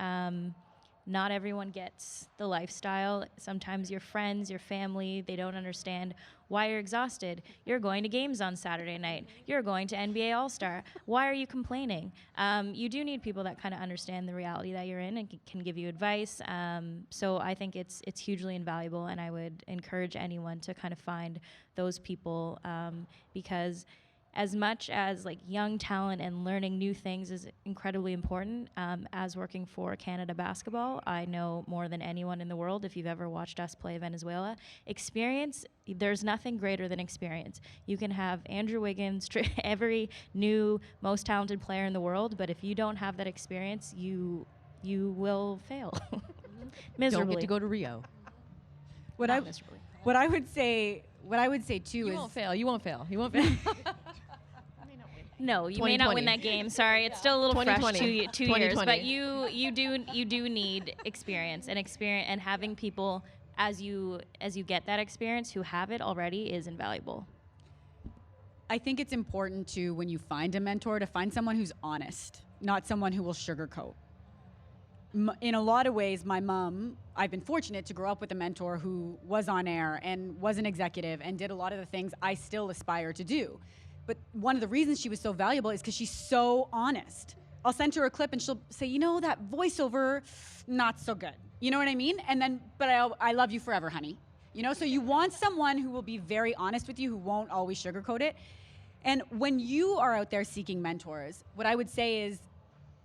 not everyone gets the lifestyle. Sometimes your friends, your family, they don't understand why you're exhausted. You're going to games on Saturday night. You're going to NBA All-Star. Why are you complaining? You do need people that kind of understand the reality that you're in and can give you advice. So I think it's hugely invaluable, and I would encourage anyone to kind of find those people because as much as like young talent and learning new things is incredibly important, as working for Canada Basketball, I know more than anyone in the world, if you've ever watched us play Venezuela, experience, there's nothing greater than experience. You can have Andrew Wiggins, every new, most talented player in the world, but if you don't have that experience, you will fail miserably. Don't get to go to Rio. What I would say too is you won't fail. You won't fail. You won't fail. No, you may not win that game. Sorry, it's still a little fresh, two years, but you do need experience and having people as you get that experience who have it already is invaluable. I think it's important to, when you find a mentor, to find someone who's honest, not someone who will sugarcoat. In a lot of ways, my mom, I've been fortunate to grow up with a mentor who was on air and was an executive and did a lot of the things I still aspire to do. But one of the reasons she was so valuable is because she's so honest. I'll send her a clip and she'll say, you know, that voiceover, not so good. You know what I mean? And then, but I love you forever, honey. You know, so you want someone who will be very honest with you, who won't always sugarcoat it. And when you are out there seeking mentors, what I would say is,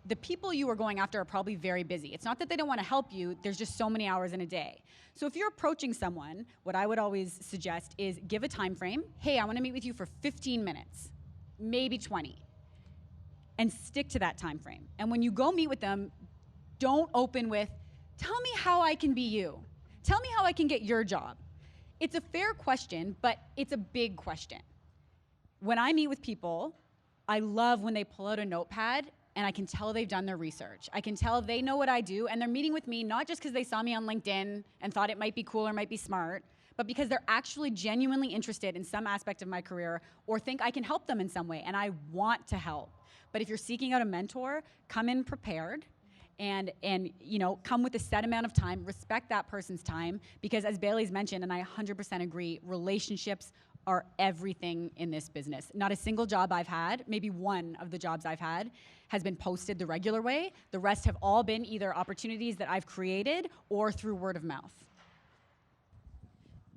the people you are going after are probably very busy. It's not that they don't want to help you, there's just so many hours in a day. So if you're approaching someone, what I would always suggest is give a time frame. Hey, I want to meet with you for 15 minutes, maybe 20, and stick to that time frame. And when you go meet with them, don't open with, tell me how I can be you. Tell me how I can get your job. It's a fair question, but it's a big question. When I meet with people, I love when they pull out a notepad and I can tell they've done their research. I can tell they know what I do, and they're meeting with me not just because they saw me on LinkedIn and thought it might be cool or might be smart, but because they're actually genuinely interested in some aspect of my career or think I can help them in some way, and I want to help. But if you're seeking out a mentor, come in prepared and you know, come with a set amount of time, respect that person's time, because as Bailey's mentioned, and I 100% agree, relationships are everything in this business. Not a single job I've had, maybe one of the jobs I've had, has been posted the regular way. The rest have all been either opportunities that I've created or through word of mouth.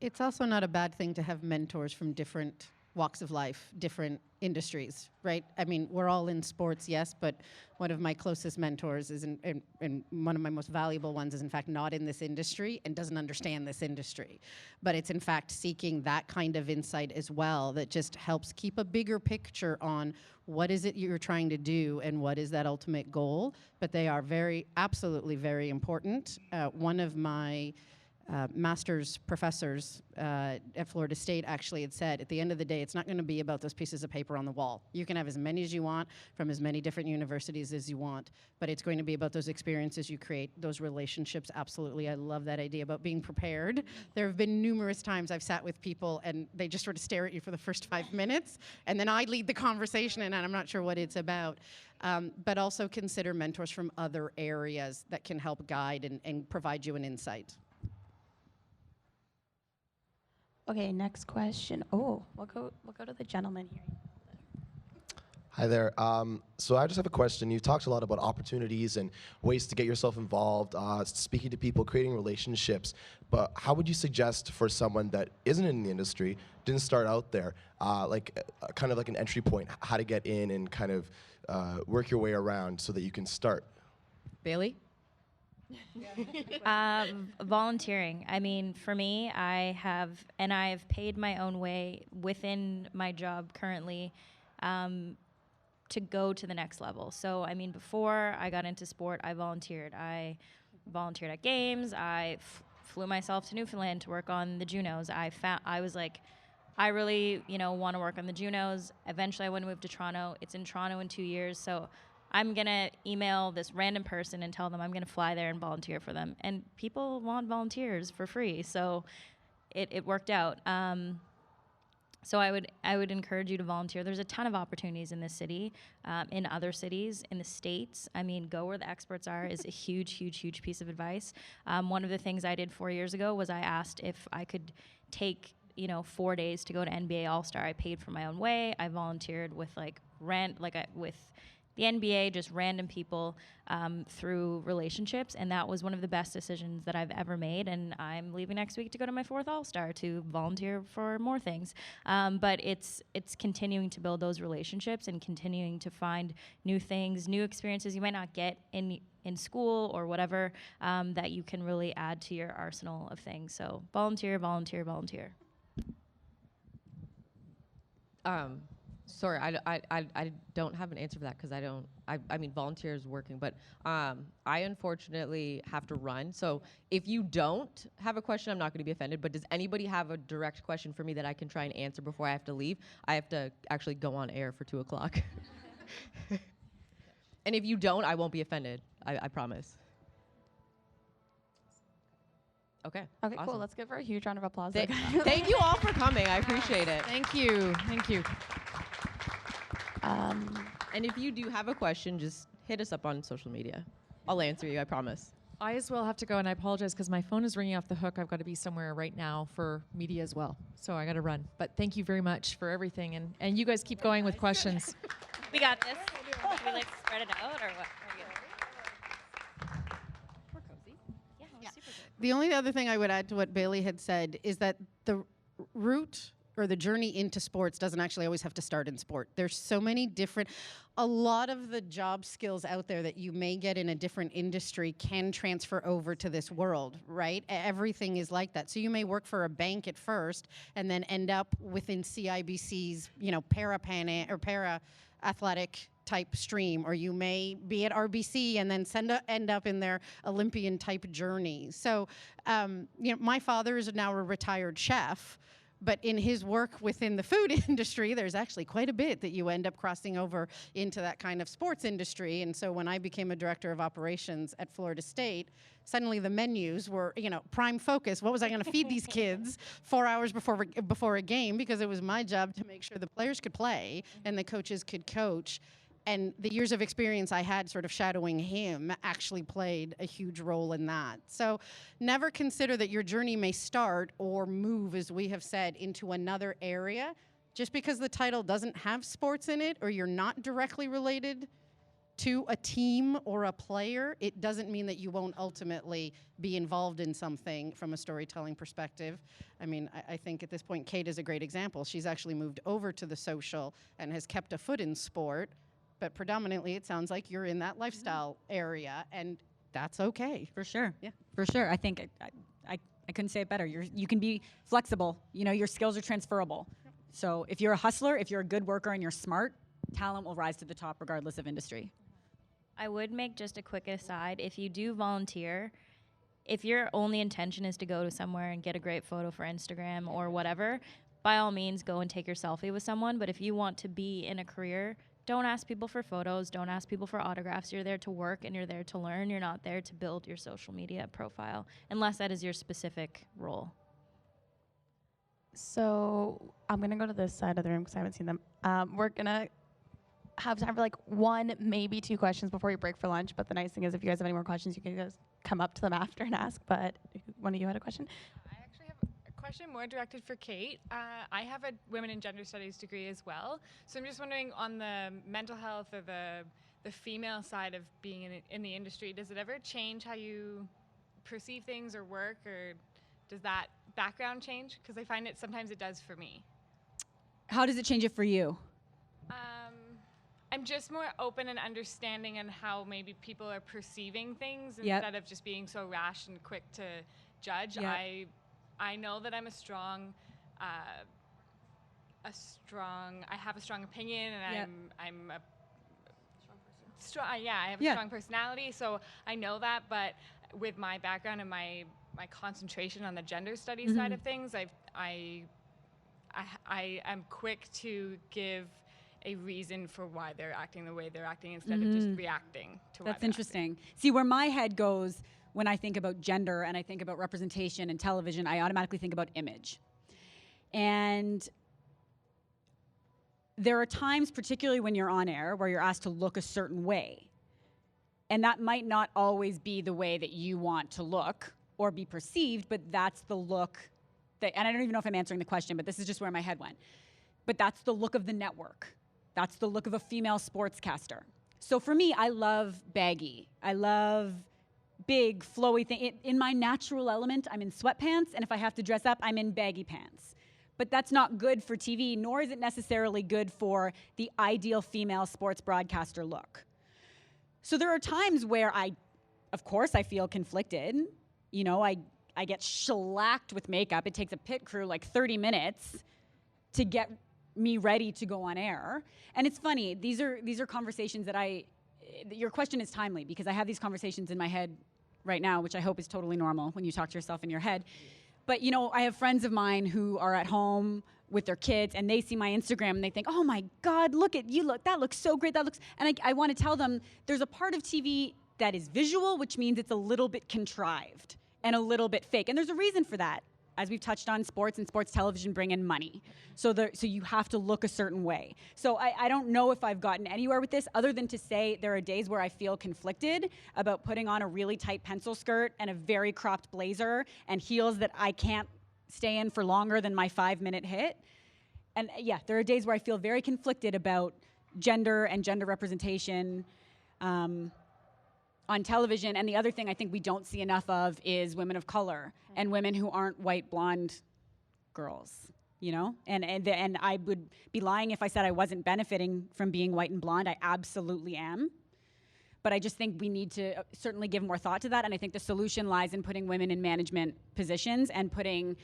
It's also not a bad thing to have mentors from different walks of life, different industries, right? I mean, we're all in sports, yes, but one of my closest mentors is, and one of my most valuable ones is in fact not in this industry and doesn't understand this industry. But it's in fact seeking that kind of insight as well that just helps keep a bigger picture on what is it you're trying to do and what is that ultimate goal. But they are absolutely very important. One of my master's professors at Florida State actually had said, at the end of the day, it's not going to be about those pieces of paper on the wall. You can have as many as you want from as many different universities as you want, but it's going to be about those experiences you create, those relationships. Absolutely. I love that idea about being prepared. There have been numerous times I've sat with people and they just sort of stare at you for the first 5 minutes, and then I lead the conversation and I'm not sure what it's about. But also consider mentors from other areas that can help guide and provide you an insight. Okay, next question. Oh, we'll go to the gentleman here. Hi there. So I just have a question. You talked a lot about opportunities and ways to get yourself involved, speaking to people, creating relationships. But how would you suggest for someone that isn't in the industry, didn't start out there, kind of like an entry point, how to get in and kind of work your way around so that you can start? Bailey? Volunteering. I mean, for me, I have paid my own way within my job currently to go to the next level. So, I mean, before I got into sport, I volunteered. I volunteered at games. I flew myself to Newfoundland to work on the Junos. I was like, I really, want to work on the Junos. Eventually, I want to move to Toronto. It's in Toronto in 2 years, so I'm going to email this random person and tell them I'm going to fly there and volunteer for them. And people want volunteers for free, so it worked out. So I would encourage you to volunteer. There's a ton of opportunities in this city, in other cities, in the States. I mean, go where the experts are is a huge, huge, huge piece of advice. One of the things I did 4 years ago was I asked if I could take 4 days to go to NBA All-Star. I paid for my own way. I volunteered with with the NBA, just random people through relationships, and that was one of the best decisions that I've ever made. And I'm leaving next week to go to my 4th All-Star to volunteer for more things. But it's continuing to build those relationships and continuing to find new things, new experiences you might not get in school or whatever, that you can really add to your arsenal of things. So volunteer, volunteer, volunteer. Sorry, I don't have an answer for that because I mean, volunteer is working, but I unfortunately have to run. So if you don't have a question, I'm not going to be offended, but does anybody have a direct question for me that I can try and answer before I have to leave? I have to actually go on air for 2 o'clock. And if you don't, I won't be offended. I promise. Okay. Okay, awesome. cool. Let's give her a huge round of applause. Thank you all for coming. I appreciate it. Thank you. Thank you. And if you do have a question, just hit us up on social media. I'll answer you, I promise. I as well have to go, and I apologize because my phone is ringing off the hook. I've got to be somewhere right now for media as well. So I got to run. But thank you very much for everything. And you guys keep going with questions. We got this. Should we like spread it out or what? We're cozy. Yeah, we're super good. The only other thing I would add to what Bailey had said is that the route or the journey into sports doesn't actually always have to start in sport. There's so many different, a lot of the job skills out there that you may get in a different industry can transfer over to this world, right? Everything is like that. So you may work for a bank at first and then end up within CIBC's, para athletic type stream, or you may be at RBC and then end up in their Olympian type journey. So, my father is now a retired chef, but in his work within the food industry, there's actually quite a bit that you end up crossing over into that kind of sports industry. And so when I became a director of operations at Florida State, suddenly the menus were, prime focus. What was I going to feed these kids 4 hours before a game? Because it was my job to make sure the players could play and the coaches could coach. And the years of experience I had sort of shadowing him actually played a huge role in that. So never consider that your journey may start or move, as we have said, into another area. Just because the title doesn't have sports in it or you're not directly related to a team or a player, it doesn't mean that you won't ultimately be involved in something from a storytelling perspective. I mean, I think at this point, Kate is a great example. She's actually moved over to the social and has kept a foot in sport. But predominantly, it sounds like you're in that lifestyle area, and that's okay. For sure. Yeah. For sure. I think I couldn't say it better. You can be flexible. Your skills are transferable. So if you're a hustler, if you're a good worker and you're smart, talent will rise to the top regardless of industry. I would make just a quick aside. If you do volunteer, if your only intention is to go to somewhere and get a great photo for Instagram or whatever, by all means, go and take your selfie with someone. But if you want to be in a career, don't ask people for photos. Don't ask people for autographs. You're there to work and you're there to learn. You're not there to build your social media profile, unless that is your specific role. So I'm going to go to this side of the room because I haven't seen them. We're going to have time for like one, maybe two questions before we break for lunch. But the nice thing is if you guys have any more questions, you can just come up to them after and ask. But one of you had a question? Question more directed for Kate. I have a women and gender studies degree as well, so I'm just wondering on the mental health or the female side of being in the industry, does it ever change how you perceive things or work, or does that background change? Because I find it sometimes it does for me. How does it change it for you? I'm just more open and understanding on how maybe people are perceiving things Yep. instead of just being so rash and quick to judge. Yep. I know that I'm I have a strong opinion, and Yep. I'm a strong person. I have a Yeah. strong personality, so I know that. But with my background and my concentration on the gender studies side of things, I am quick to give a reason for why they're acting the way they're acting instead of just reacting to why That's they're interesting. See, where my head goes when I think about gender and I think about representation and television, I automatically think about image. And there are times, particularly when you're on air, where you're asked to look a certain way. And that might not always be the way that you want to look or be perceived, but that's the look that, and I don't even know if I'm answering the question, but this is just where my head went. But that's the look of the network. That's the look of a female sportscaster. So for me, I love baggy. I love big, flowy thing. In my natural element, I'm in sweatpants, and if I have to dress up, I'm in baggy pants. But that's not good for TV, nor is it necessarily good for the ideal female sports broadcaster look. So there are times where of course, I feel conflicted. I get shellacked with makeup. It takes a pit crew like 30 minutes to get me ready to go on air. And it's funny, these are conversations that your question is timely because I have these conversations in my head right now, which I hope is totally normal when you talk to yourself in your head. But I have friends of mine who are at home with their kids and they see my Instagram and they think, oh my God, that looks so great. And I want to tell them there's a part of TV that is visual, which means it's a little bit contrived and a little bit fake. And there's a reason for that. as we've touched on, sports and sports television bring in money. So you have to look a certain way. So I don't know if I've gotten anywhere with this other than to say there are days where I feel conflicted about putting on a really tight pencil skirt and a very cropped blazer and heels that I can't stay in for longer than my 5-minute hit. And yeah, there are days where I feel very conflicted about gender and gender representation on television. And the other thing I think we don't see enough of is women of color and women who aren't white blonde girls, you know? And I would be lying if I said I wasn't benefiting from being white and blonde. I absolutely am. But I just think we need to certainly give more thought to that. And I think the solution lies in putting women in management positions and putting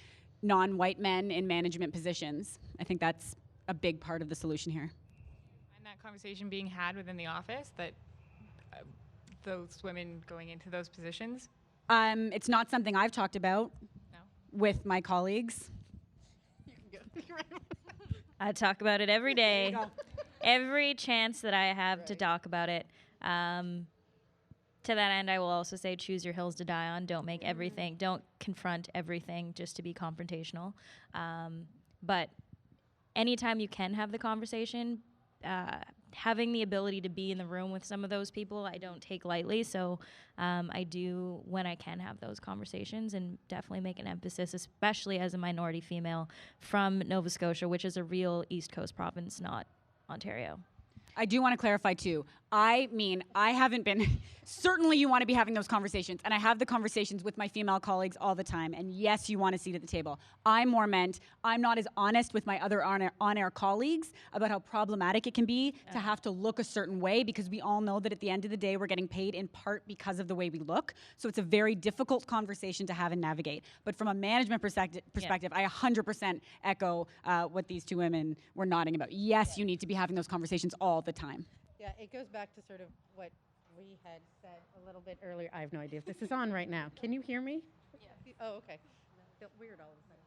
non-white men in management positions. I think that's a big part of the solution here. And that conversation being had within the office, that those women going into those positions? It's not something I've talked about with my colleagues. I talk about it every day. Every chance that I have to talk about it. To that end, I will also say choose your hills to die on. Don't make everything, don't confront everything just to be confrontational. But anytime you can have the conversation, having the ability to be in the room with some of those people, I don't take lightly. So I do, when I can, have those conversations and definitely make an emphasis, especially as a minority female from Nova Scotia, which is a real East Coast province, not Ontario. I do want to clarify too. I mean, I haven't been, certainly you want to be having those conversations, and I have the conversations with my female colleagues all the time, and yes, you want a seat at the table. I'm more meant, I'm not as honest with my other on-air colleagues about how problematic it can be to have to look a certain way, because we all know that at the end of the day, we're getting paid in part because of the way we look, so it's a very difficult conversation to have and navigate. But from a management perspective, I 100% echo what these two women were nodding about. Yes, you need to be having those conversations all the time. Yeah, it goes back to sort of what we had said a little bit earlier. I have no idea if this is on right now. Can you hear me? Yeah. Oh, okay. Felt weird all of a sudden.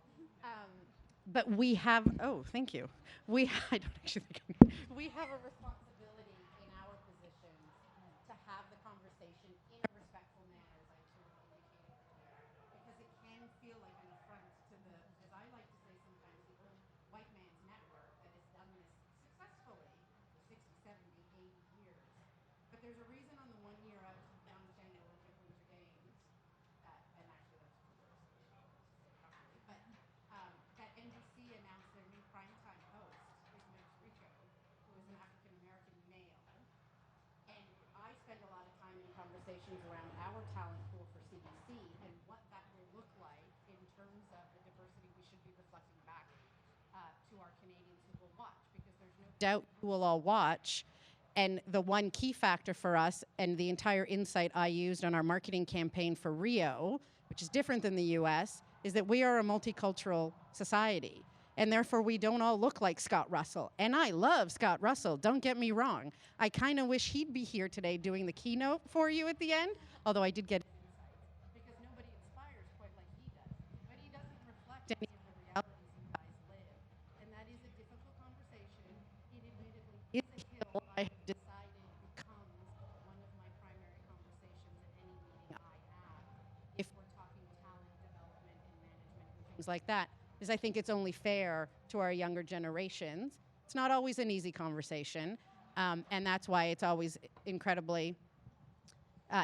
But we have, oh, thank you. I don't actually think we have a responsibility in our positions to have the conversation in a respectful manner, as I sort of indicated earlier, because it can feel like an affront to the, as I like to say sometimes, the old white man's network that has done this successfully for 60, 70, 80 years. But there's a reason on the 1 year I was announcing the Olympic Winter Games, and actually that's reverse, but that NBC announced their new primetime host is Mike Tirico, who is an African American male. And I spend a lot of time in conversations around our talent pool for CBC and what that will look like in terms of the diversity we should be reflecting back to our Canadians who will watch, because there's no doubt we'll all watch. And the one key factor for us, and the entire insight I used on our marketing campaign for Rio, which is different than the US, is that we are a multicultural society. And therefore, we don't all look like Scott Russell. And I love Scott Russell, don't get me wrong. I kind of wish he'd be here today doing the keynote for you at the end, although I did get insights, because nobody inspires quite like he does. But he doesn't reflect any of the realities you guys live. And that is a difficult conversation. It admittedly is a hill I have decided becomes one of my primary conversations at any meeting I have if we're talking talent development and management and things like that, is I think it's only fair to our younger generations. It's not always an easy conversation, and that's why it's always incredibly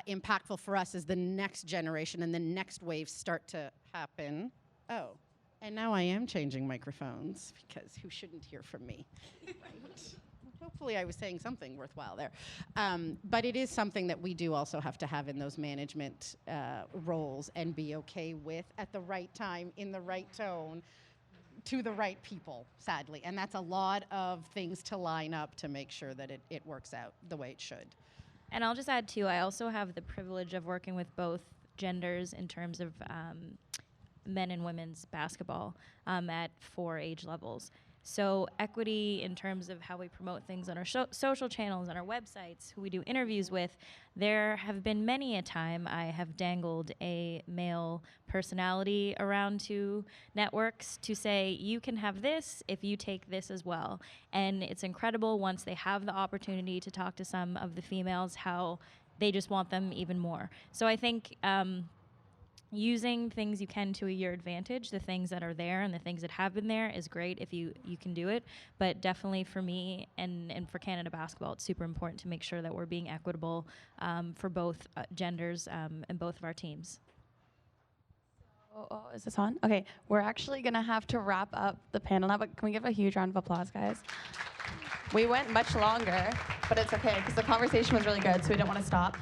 impactful for us as the next generation and the next waves start to happen. Oh, and now I am changing microphones, because who shouldn't hear from me? Right. Hopefully I was saying something worthwhile there. But it is something that we do also have to have in those management roles and be okay with at the right time, in the right tone, to the right people, sadly. And that's a lot of things to line up to make sure that it works out the way it should. And I'll just add, too, I also have the privilege of working with both genders in terms of men and women's basketball at 4 age levels. So equity in terms of how we promote things on our social channels, on our websites, who we do interviews with, there have been many a time I have dangled a male personality around to networks to say, you can have this if you take this as well. And it's incredible once they have the opportunity to talk to some of the females, how they just want them even more. So I think using things you can to your advantage, the things that are there and the things that have been there is great if you can do it. But definitely for me and for Canada basketball, it's super important to make sure that we're being equitable for both genders and both of our teams. Oh, is this on? Okay, we're actually gonna have to wrap up the panel now, but can we give a huge round of applause, guys? We went much longer, but it's okay because the conversation was really good, so we didn't want to stop.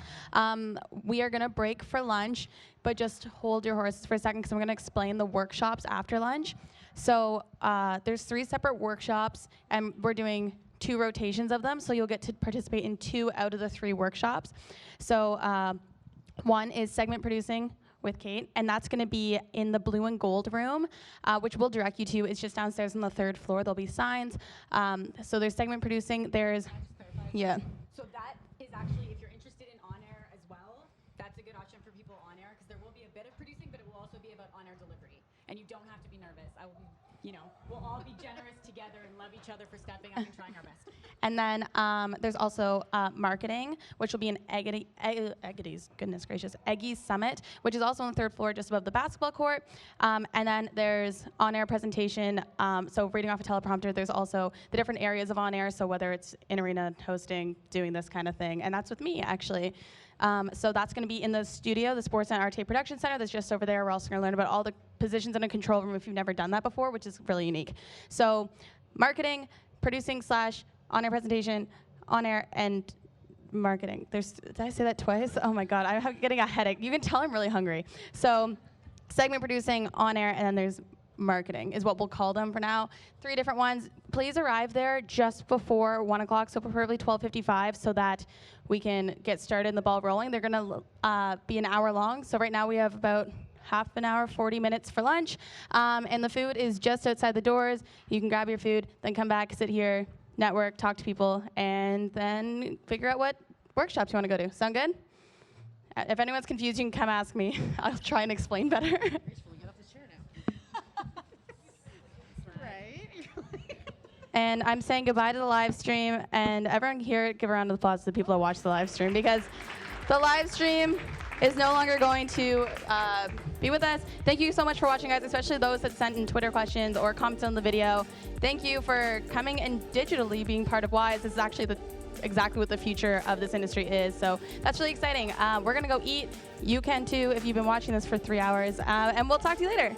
We are gonna break for lunch, but just hold your horses for a second because I'm gonna explain the workshops after lunch. So there's 3 separate workshops, and we're doing 2 rotations of them, so you'll get to participate in 2 out of the 3 workshops. So one is segment producing with Kate, and that's going to be in the blue and gold room, which we'll direct you to. It's just downstairs on the 3rd floor. There'll be signs. So there's segment producing. There's, yeah. So that is actually, if you're interested in on-air as well, that's a good option for people on-air because there will be a bit of producing, but it will also be about on-air delivery. And you don't have to be nervous. I will be, we'll all be generous together and love each other for stepping up and trying our best. And then there's also marketing, which will be an Eggy's Summit, which is also on the 3rd floor just above the basketball court. And then there's on-air presentation. So reading off a teleprompter, there's also the different areas of on-air. So whether it's in-arena hosting, doing this kind of thing. And that's with me, actually. So that's going to be in the studio, the Sportsnet RTA Production Center that's just over there. We're also going to learn about all the positions in a control room if you've never done that before, which is really unique. So marketing, producing / on-air presentation, on-air, and marketing. Did I say that twice? Oh my God, I'm getting a headache. You can tell I'm really hungry. So segment producing, on-air, and then there's marketing is what we'll call them for now. 3 different ones. Please arrive there just before 1 o'clock, so preferably 12:55, so that we can get started and the ball rolling. They're gonna be an hour long, so right now we have about half an hour, 40 minutes for lunch, and the food is just outside the doors. You can grab your food, then come back, sit here, network, talk to people, and then figure out what workshops you want to go to. Sound good? If anyone's confused, you can come ask me. I'll try and explain better. And I'm saying goodbye to the live stream, and everyone here, give a round of applause to the people that watch the live stream, because the live stream is no longer going to be with us. Thank you so much for watching, guys, especially those that sent in Twitter questions or comments on the video. Thank you for coming and digitally being part of WiSE. This is actually exactly what the future of this industry is, so that's really exciting. We're going to go eat. You can too if you've been watching this for 3 hours, and we'll talk to you later.